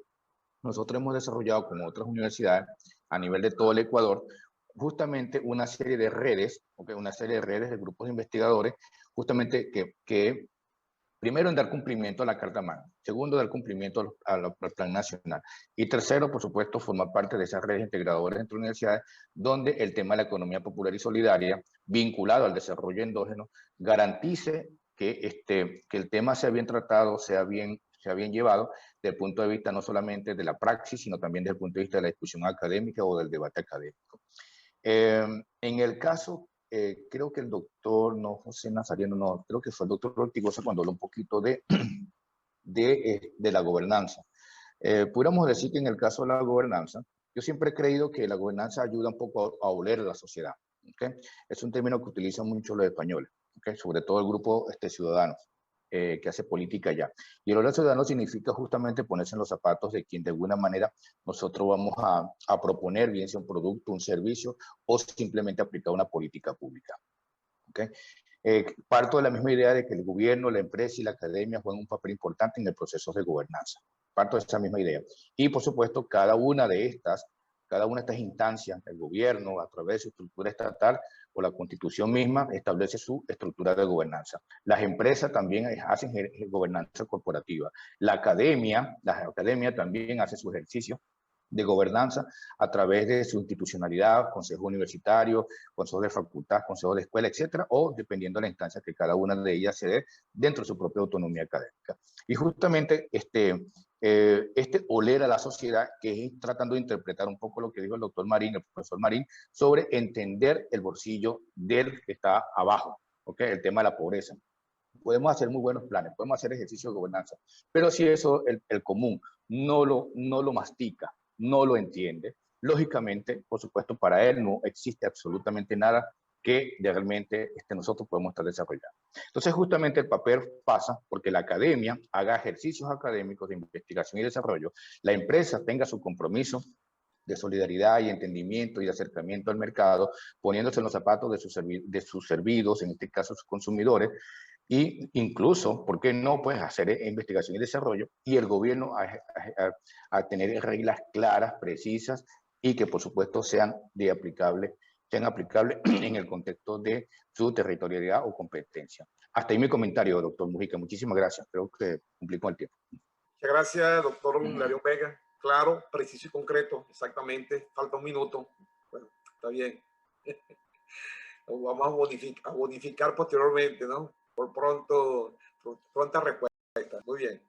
nosotros hemos desarrollado con otras universidades a nivel de todo el Ecuador justamente una serie de redes, ¿okay? Una serie de redes de grupos de investigadores, justamente que primero, en dar cumplimiento a la Carta Magna. Segundo, dar cumplimiento al Plan Nacional. Y tercero, por supuesto, formar parte de esas redes integradoras entre universidades, donde el tema de la economía popular y solidaria, vinculado al desarrollo endógeno, garantice que el tema sea bien tratado, sea bien llevado, desde el punto de vista no solamente de la praxis, sino también desde el punto de vista de la discusión académica o del debate académico. En el caso, creo que el doctor, no José Nazariano, no, creo que fue el doctor Ortigosa cuando habló un poquito de la gobernanza. Pudiéramos decir que en el caso de la gobernanza, yo siempre he creído que la gobernanza ayuda un poco a oler la sociedad. ¿Okay? Es un término que utilizan mucho los españoles, ¿okay? Sobre todo el grupo ciudadanos que hace política allá. Y el oler ciudadano significa justamente ponerse en los zapatos de quien de alguna manera nosotros vamos a proponer, bien sea un producto, un servicio, o simplemente aplicar una política pública. ¿Okay? Parto de la misma idea de que el gobierno, la empresa y la academia juegan un papel importante en el proceso de gobernanza. Parto de esa misma idea. Y por supuesto, cada una de estas instancias, el gobierno, a través de su estructura estatal o la constitución misma, establece su estructura de gobernanza. Las empresas también hacen gobernanza corporativa. La academia también hace su ejercicio de gobernanza a través de su institucionalidad, consejo universitario, consejo de facultad, consejo de escuela, etcétera, o dependiendo de la instancia que cada una de ellas se dé dentro de su propia autonomía académica. Y justamente oler a la sociedad, que es tratando de interpretar un poco lo que dijo el doctor Marín, el profesor Marín, sobre entender el bolsillo del que está abajo, ¿okay? El tema de la pobreza. Podemos hacer muy buenos planes, podemos hacer ejercicios de gobernanza, pero si eso el común no lo mastica, no lo entiende, lógicamente, por supuesto, para él no existe absolutamente nada que realmente nosotros podemos estar desarrollando. Entonces, justamente el papel pasa porque la academia haga ejercicios académicos de investigación y desarrollo, la empresa tenga su compromiso de solidaridad y entendimiento y de acercamiento al mercado, poniéndose en los zapatos de sus servidos, en este caso sus consumidores, y incluso, ¿por qué no? Pues hacer investigación y desarrollo, y el gobierno a tener reglas claras, precisas, y que por supuesto sean de aplicable sean aplicables en el contexto de su territorialidad o competencia. Hasta ahí mi comentario, doctor Mujica. Muchísimas gracias. Creo que cumplí con el tiempo. Muchas gracias, doctor Larión Vega. Claro, preciso y concreto, exactamente. Falta un minuto. Bueno, está bien. Lo vamos a bonificar posteriormente, ¿no? Por pronta respuesta. Muy bien.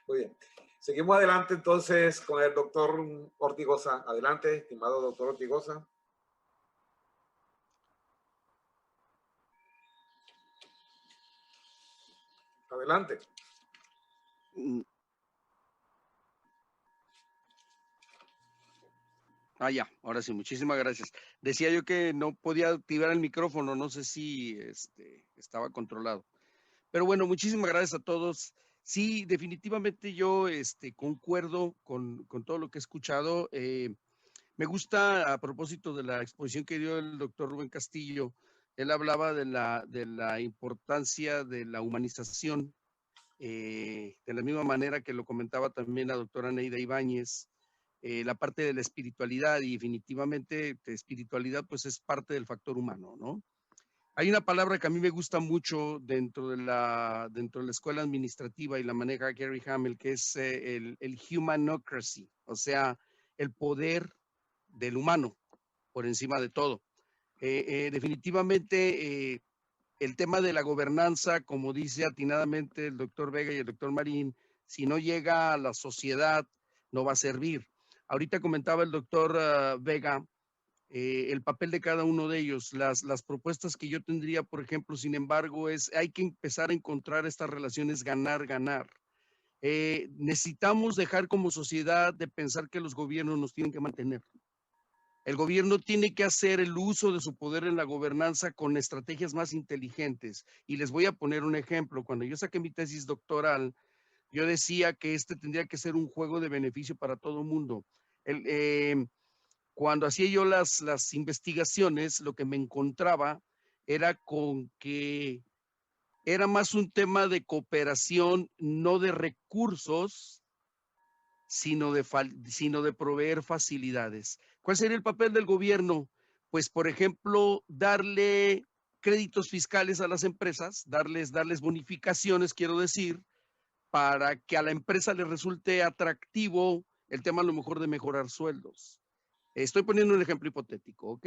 Muy bien. Seguimos adelante entonces con el doctor Ortigosa. Adelante, estimado doctor Ortigosa. Adelante. Ya, ahora sí, muchísimas gracias. Decía yo que no podía activar el micrófono, no sé si estaba controlado. Pero bueno, muchísimas gracias a todos. Sí, definitivamente yo concuerdo con todo lo que he escuchado. Me gusta, a propósito de la exposición que dio el doctor Rubén Castillo, él hablaba de la importancia de la humanización, de la misma manera que lo comentaba también la doctora Neida Ibáñez, la parte de la espiritualidad, y definitivamente la espiritualidad pues es parte del factor humano, ¿no? Hay una palabra que a mí me gusta mucho dentro de la escuela administrativa y la maneja Gary Hamel, que es el humanocracy, o sea, el poder del humano por encima de todo. Definitivamente el tema de la gobernanza, como dice atinadamente el doctor Vega y el doctor Marín, si no llega a la sociedad, no va a servir. Ahorita comentaba el doctor Vega el papel de cada uno de ellos. Las propuestas que yo tendría, por ejemplo, sin embargo, hay que empezar a encontrar estas relaciones ganar-ganar. Necesitamos dejar como sociedad de pensar que los gobiernos nos tienen que mantener. El gobierno tiene que hacer el uso de su poder en la gobernanza con estrategias más inteligentes. Y les voy a poner un ejemplo. Cuando yo saqué mi tesis doctoral, yo decía que tendría que ser un juego de beneficio para todo el mundo. Cuando hacía yo las investigaciones, lo que me encontraba era con que era más un tema de cooperación, no de recursos, sino de proveer facilidades. ¿Cuál sería el papel del gobierno? Pues, por ejemplo, darle créditos fiscales a las empresas, darles bonificaciones, quiero decir, para que a la empresa le resulte atractivo el tema a lo mejor de mejorar sueldos. Estoy poniendo un ejemplo hipotético, ¿ok?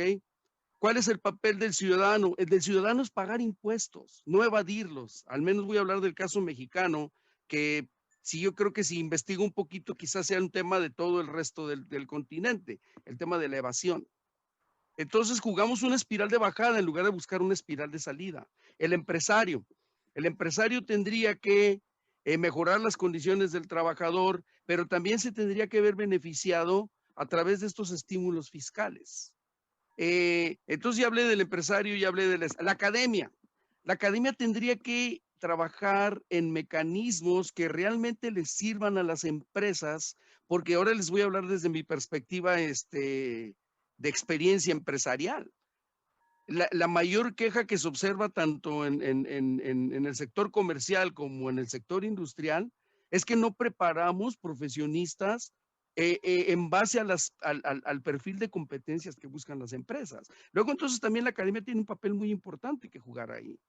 ¿Cuál es el papel del ciudadano? El del ciudadano es pagar impuestos, no evadirlos. Al menos voy a hablar del caso mexicano, que sí, yo creo que si investigo un poquito, quizás sea un tema de todo el resto del continente, el tema de la evasión. Entonces jugamos una espiral de bajada en lugar de buscar una espiral de salida. El empresario tendría que mejorar las condiciones del trabajador, pero también se tendría que ver beneficiado a través de estos estímulos fiscales. Entonces ya hablé del empresario, ya hablé de la academia. La academia tendría que trabajar en mecanismos que realmente les sirvan a las empresas, porque ahora les voy a hablar desde mi perspectiva de experiencia empresarial. La mayor queja que se observa tanto en el sector comercial como en el sector industrial es que no preparamos profesionistas en base al perfil de competencias que buscan las empresas. Luego, entonces, también la academia tiene un papel muy importante que jugar ahí,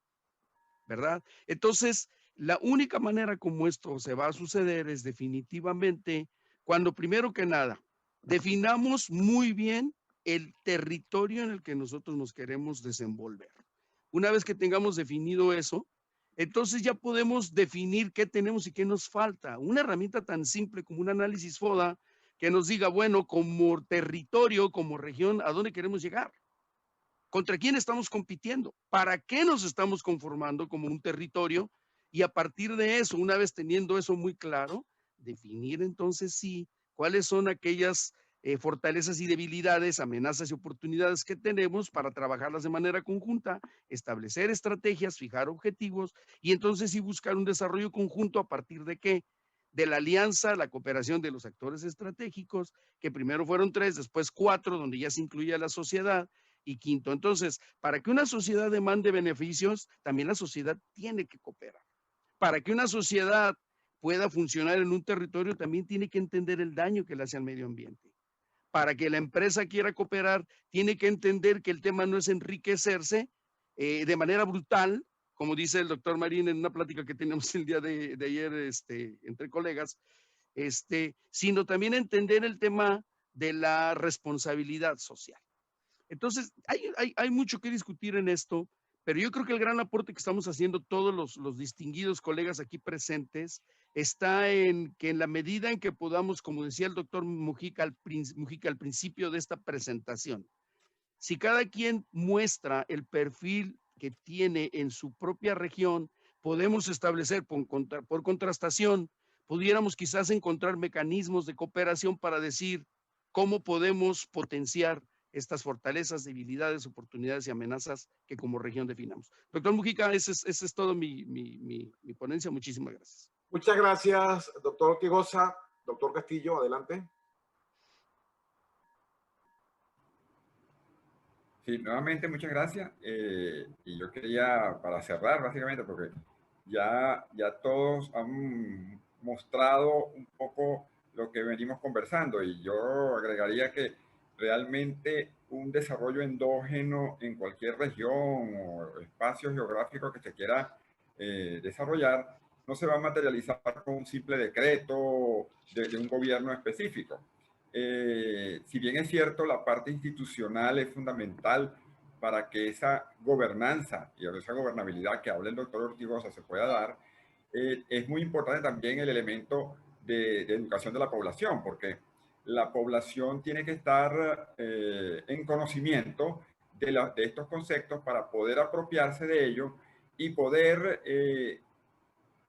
¿verdad? Entonces, la única manera como esto se va a suceder es definitivamente cuando, primero que nada, definamos muy bien el territorio en el que nosotros nos queremos desenvolver. Una vez que tengamos definido eso, entonces ya podemos definir qué tenemos y qué nos falta. Una herramienta tan simple como un análisis FODA que nos diga, bueno, como territorio, como región, ¿a dónde queremos llegar? ¿Contra quién estamos compitiendo? ¿Para qué nos estamos conformando como un territorio? Y a partir de eso, una vez teniendo eso muy claro, definir entonces sí cuáles son aquellas fortalezas y debilidades, amenazas y oportunidades que tenemos para trabajarlas de manera conjunta, establecer estrategias, fijar objetivos y entonces sí buscar un desarrollo conjunto a partir de qué? De la alianza, la cooperación de los actores estratégicos, que primero fueron 3, después 4, donde ya se incluía la sociedad, y quinto, entonces, para que una sociedad demande beneficios, también la sociedad tiene que cooperar. Para que una sociedad pueda funcionar en un territorio, también tiene que entender el daño que le hace al medio ambiente. para que la empresa quiera cooperar, tiene que entender que el tema no es enriquecerse de manera brutal, como dice el doctor Marín en una plática que tenemos el día de ayer entre colegas, sino también entender el tema de la responsabilidad social. Entonces, hay mucho que discutir en esto, pero yo creo que el gran aporte que estamos haciendo todos los distinguidos colegas aquí presentes está en que en la medida en que podamos, como decía el doctor Mujica al principio de esta presentación, si cada quien muestra el perfil que tiene en su propia región, podemos establecer por contrastación, pudiéramos quizás encontrar mecanismos de cooperación para decir cómo podemos potenciar estas fortalezas, debilidades, oportunidades y amenazas que como región definamos. Doctor Mujica, ese es todo mi ponencia. Muchísimas gracias. Muchas gracias, doctor Ortigosa. Doctor Castillo, adelante. Sí, nuevamente muchas gracias. Y yo quería, para cerrar básicamente, porque ya todos han mostrado un poco lo que venimos conversando, y yo agregaría que realmente un desarrollo endógeno en cualquier región o espacio geográfico que se quiera desarrollar no se va a materializar con un simple decreto de un gobierno específico. Si bien es cierto, la parte institucional es fundamental para que esa gobernanza y esa gobernabilidad que habla el doctor Ortigosa se pueda dar, es muy importante también el elemento de educación de la población, porque la población tiene que estar en conocimiento de estos conceptos para poder apropiarse de ellos y poder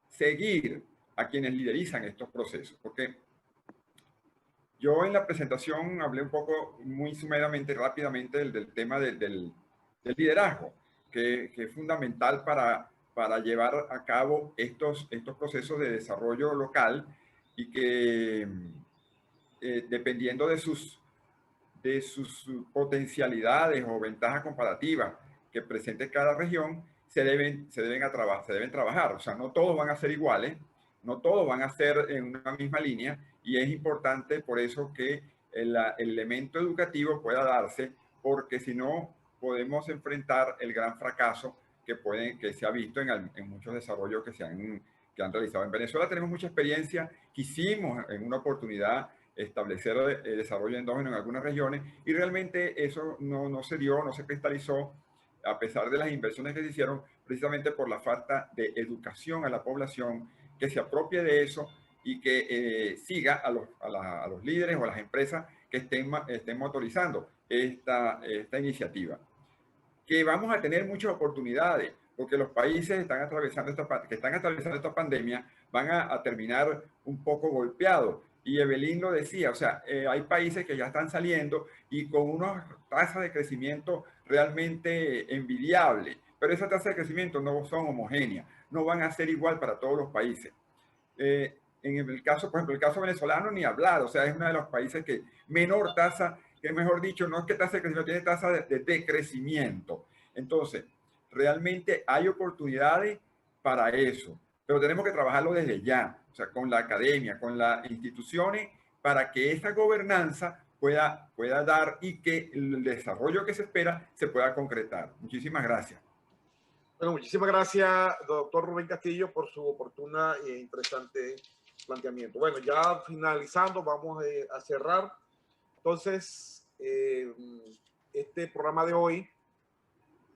seguir a quienes liderizan estos procesos. Porque yo en la presentación hablé un poco, muy sumeramente, rápidamente, del tema del liderazgo, que es fundamental para llevar a cabo estos procesos de desarrollo local, y que dependiendo de sus potencialidades o ventajas comparativas que presente cada región, se deben trabajar. O sea, no todos van a ser iguales, no todos van a ser en una misma línea, y es importante por eso que el elemento educativo pueda darse, porque si no podemos enfrentar el gran fracaso que se ha visto en muchos desarrollos que han realizado. En Venezuela tenemos mucha experiencia, quisimos en una oportunidad establecer el desarrollo endógeno en algunas regiones, y realmente eso no se dio, no se cristalizó, a pesar de las inversiones que se hicieron, precisamente por la falta de educación a la población, que se apropie de eso y que siga a los líderes o a las empresas que estén motorizando esta iniciativa. Que vamos a tener muchas oportunidades, porque los países que están atravesando esta pandemia van a terminar un poco golpeados. Y Evelyn lo decía, o sea, hay países que ya están saliendo y con unas tasas de crecimiento realmente envidiables, pero esas tasas de crecimiento no son homogéneas, no van a ser igual para todos los países. En el caso, por ejemplo, el caso venezolano, ni hablar, o sea, es uno de los países que menor tasa, que mejor dicho, no es que tasa de crecimiento, tiene tasa de decrecimiento. Entonces, realmente hay oportunidades para eso, pero tenemos que trabajarlo desde ya, o sea, con la academia, con las instituciones, para que esa gobernanza pueda dar y que el desarrollo que se espera se pueda concretar. Muchísimas gracias. Bueno, muchísimas gracias, doctor Rubén Castillo, por su oportuna e interesante planteamiento. Bueno, ya finalizando, vamos a cerrar. Entonces, este programa de hoy,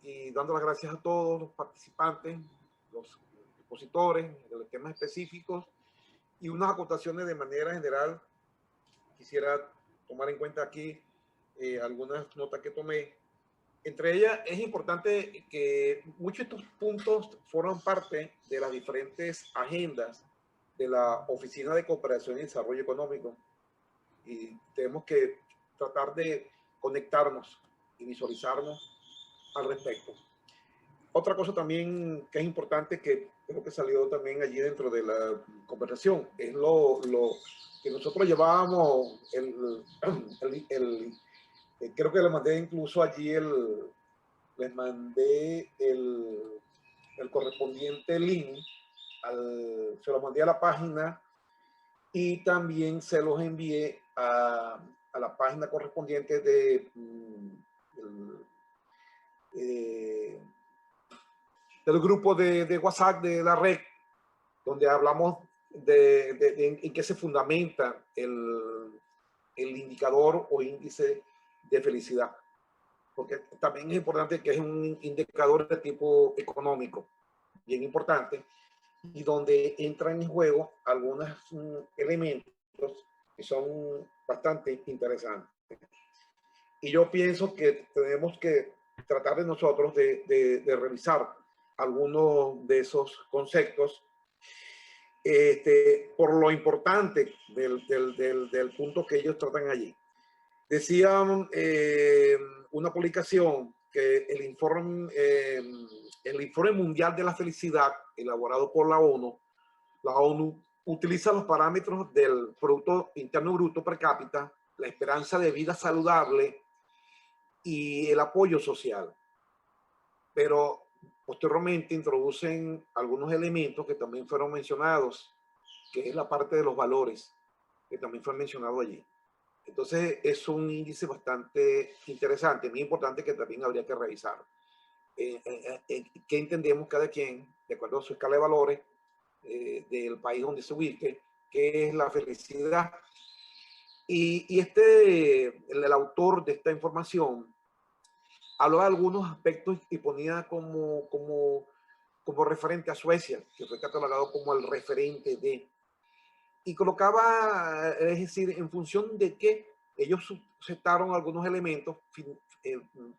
y dando las gracias a todos los participantes, los expositores, de los temas específicos, y unas acotaciones de manera general. Quisiera tomar en cuenta aquí algunas notas que tomé. Entre ellas, es importante que muchos de estos puntos forman parte de las diferentes agendas de la Oficina de Cooperación y Desarrollo Económico, y tenemos que tratar de conectarnos y visualizarnos al respecto. Otra cosa también que es importante, que creo que salió también allí dentro de la conversación, es lo que nosotros llevábamos, creo que le mandé incluso allí les mandé el correspondiente link, se lo mandé a la página, y también se los envié a a la página correspondiente de, del grupo de WhatsApp de la red, donde hablamos en qué se fundamenta el indicador o índice de felicidad. Porque también es importante que es un indicador de tipo económico, bien importante, y donde entran en juego algunos elementos que son bastante interesantes. Y yo pienso que tenemos que tratar de nosotros de revisar algunos de esos conceptos por lo importante del punto que ellos tratan allí. Decían una publicación que el informe mundial de la felicidad elaborado por la ONU utiliza los parámetros del Producto Interno Bruto per cápita, la esperanza de vida saludable y el apoyo social. Pero posteriormente introducen algunos elementos que también fueron mencionados, que es la parte de los valores, que también fue mencionado allí. Entonces es un índice bastante interesante, muy importante, que también habría que revisar. ¿Qué entendemos cada quien, de acuerdo a su escala de valores del país donde se ubique, qué es la felicidad? Y el autor de esta información hablaba de algunos aspectos y ponía como referente a Suecia, que fue catalogado como el referente de, y colocaba, es decir, en función de que ellos aceptaron algunos elementos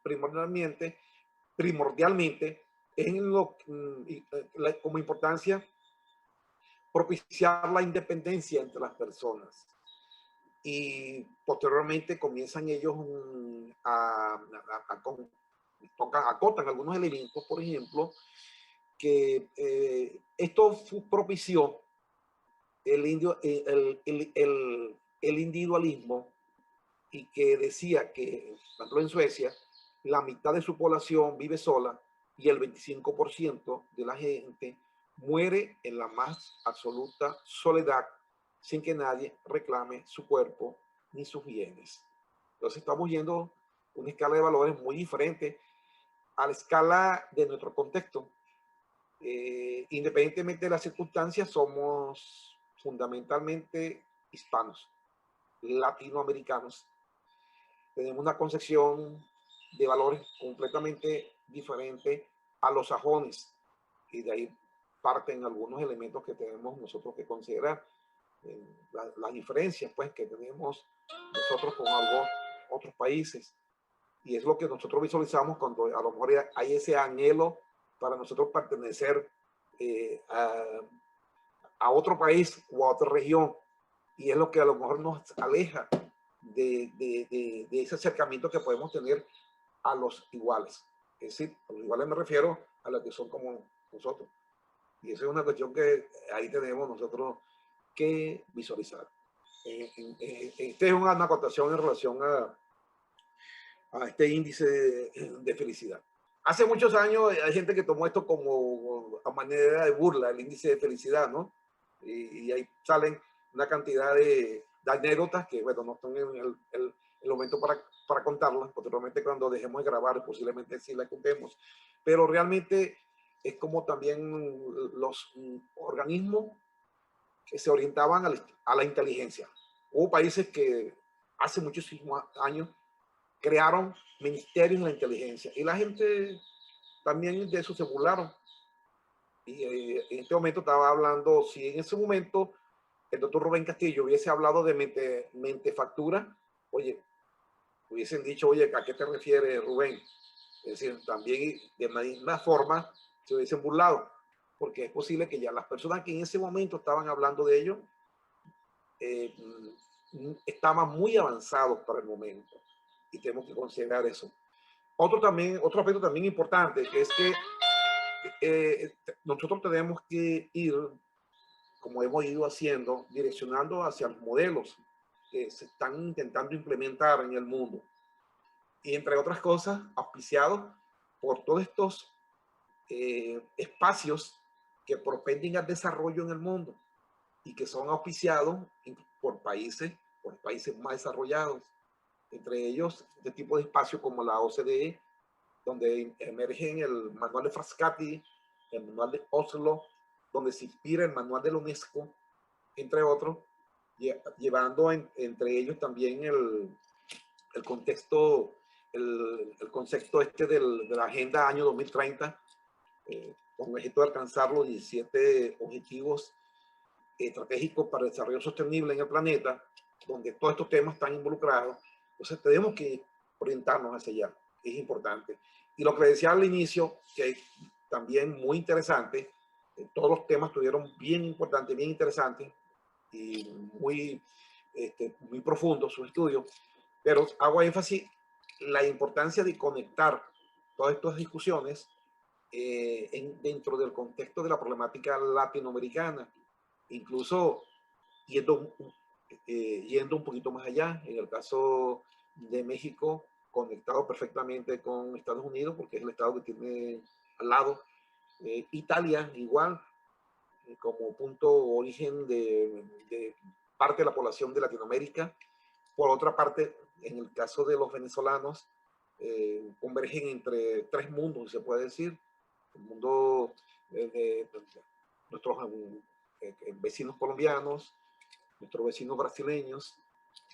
primordialmente en como importancia propiciar la independencia entre las personas. Y posteriormente comienzan ellos acotan algunos elementos, por ejemplo, que esto propició el individualismo, y que decía que, por ejemplo, en Suecia, la mitad de su población vive sola y el 25% de la gente muere en la más absoluta soledad, sin que nadie reclame su cuerpo ni sus bienes. Entonces estamos yendo una escala de valores muy diferente a la escala de nuestro contexto. Independientemente de las circunstancias, somos fundamentalmente hispanos, latinoamericanos. Tenemos una concepción de valores completamente diferente a los sajones, y de ahí parten algunos elementos que tenemos nosotros que considerar, las diferencias pues que tenemos nosotros con otros países, y es lo que nosotros visualizamos cuando a lo mejor hay ese anhelo para nosotros pertenecer a otro país o a otra región, y es lo que a lo mejor nos aleja de ese acercamiento que podemos tener a los iguales. Es decir, a los iguales me refiero a los que son como nosotros, y esa es una cuestión que ahí tenemos nosotros que visualizar. Esta es una acotación en relación a este índice de felicidad. Hace muchos años hay gente que tomó esto como a manera de burla, el índice de felicidad, ¿no? Y ahí salen una cantidad de anécdotas que, bueno, no están en el momento para contarlas. Posteriormente, cuando dejemos de grabar, posiblemente sí las contemos. Pero realmente es como también los organismos que se orientaban a la inteligencia. Hubo países que hace muchísimos años crearon ministerios de la inteligencia, y la gente también de eso se burlaron. Y en este momento estaba hablando, si en ese momento el doctor Rubén Castillo hubiese hablado de mentefactura, oye, hubiesen dicho, oye, ¿a qué te refieres, Rubén? Es decir, también de la misma forma se hubiesen burlado, porque es posible que ya las personas que en ese momento estaban hablando de ello estaban muy avanzados para el momento, y tenemos que considerar eso. Otro aspecto también importante, que es que nosotros tenemos que ir, como hemos ido haciendo, direccionando hacia los modelos que se están intentando implementar en el mundo, y entre otras cosas, auspiciados por todos estos espacios que propenden al desarrollo en el mundo, y que son auspiciados por países más desarrollados. entre ellos este tipo de espacios como la OCDE, donde emergen el manual de Frascati, el manual de Oslo, donde se inspira el manual de la UNESCO, entre otros, llevando entre ellos también el contexto, el concepto de la Agenda Año 2030, con el objeto de alcanzar los 17 objetivos estratégicos para el desarrollo sostenible en el planeta, donde todos estos temas están involucrados. Entonces tenemos que orientarnos hacia allá, es importante. Y lo que decía al inicio, que también muy interesante, todos los temas estuvieron bien importantes, bien interesantes y muy profundos sus estudios, pero hago énfasis la importancia de conectar todas estas discusiones dentro del contexto de la problemática latinoamericana, incluso yendo un poquito más allá, en el caso de México, conectado perfectamente con Estados Unidos, porque es el estado que tiene al lado, Italia igual, como punto origen de parte de la población de Latinoamérica. Por otra parte, en el caso de los venezolanos, convergen entre tres mundos, se puede decir, el mundo de nuestros vecinos colombianos, nuestros vecinos brasileños,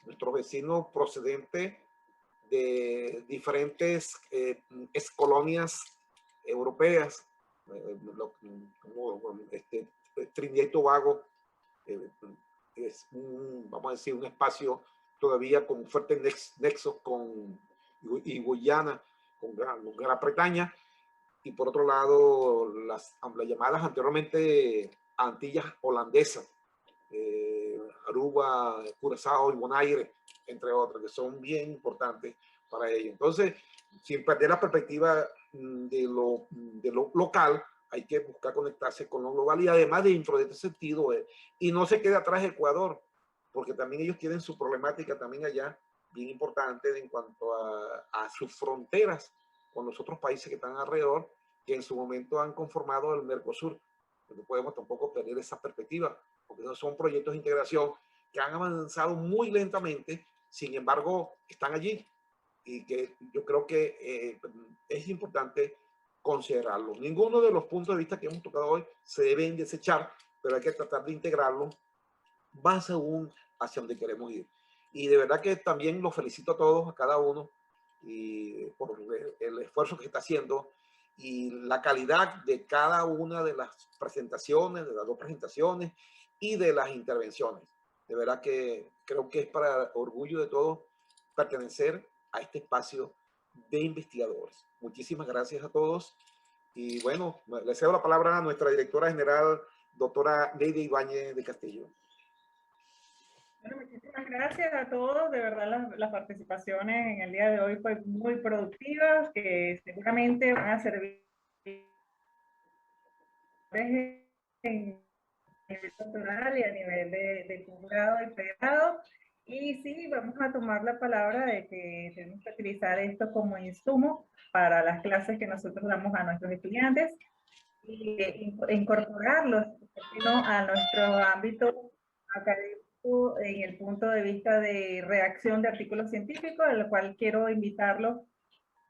nuestros vecinos procedentes de diferentes excolonias europeas, como Trinidad y Tobago, es vamos a decir, un espacio todavía con fuertes nexos con Guyana, con Gran Bretaña, y por otro lado las llamadas anteriormente Antillas holandesas, Aruba, Curazao y Bonaire, entre otras, que son bien importantes para ellos. Entonces, sin perder la perspectiva de lo local, hay que buscar conectarse con lo global, y además dentro de este sentido, y no se quede atrás Ecuador, porque también ellos tienen su problemática también allá, bien importante en cuanto a sus fronteras con los otros países que están alrededor, que en su momento han conformado el Mercosur. No podemos tampoco perder esa perspectiva, porque esos son proyectos de integración que han avanzado muy lentamente, sin embargo, están allí, y que yo creo que es importante considerarlos. Ninguno de los puntos de vista que hemos tocado hoy se deben desechar, pero hay que tratar de integrarlos más aún hacia donde queremos ir. Y de verdad que también los felicito a todos, a cada uno, y por el esfuerzo que está haciendo y la calidad de cada una de las presentaciones, de las dos presentaciones y de las intervenciones. De verdad que creo que es para orgullo de todos pertenecer a este espacio de investigadores. Muchísimas gracias a todos. Y bueno, le cedo la palabra a nuestra directora general, doctora Lady Ibáñez de Castillo. Bueno, muchísimas gracias a todos. De verdad, las participaciones en el día de hoy fueron muy productivas, que seguramente van a servir en nivel doctoral y a nivel de posgrado y pregrado. Y sí, vamos a tomar la palabra de que tenemos que utilizar esto como insumo para las clases que nosotros damos a nuestros estudiantes y incorporarlos, ¿no?, a nuestro ámbito académico en el punto de vista de redacción de artículos científicos, en lo cual quiero invitarlos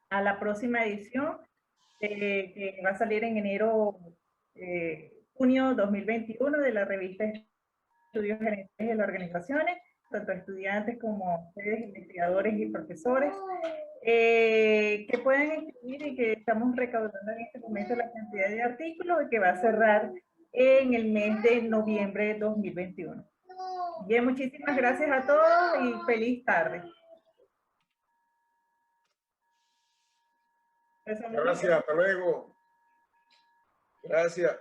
a la próxima edición que va a salir en junio 2021 de la revista Estudios Gerenciales de las Organizaciones, tanto estudiantes como ustedes, investigadores y profesores, que pueden escribir, y que estamos recaudando en este momento la cantidad de artículos, y que va a cerrar en el mes de noviembre de 2021. Bien, muchísimas gracias a todos y feliz tarde. Gracias, hasta luego. Gracias.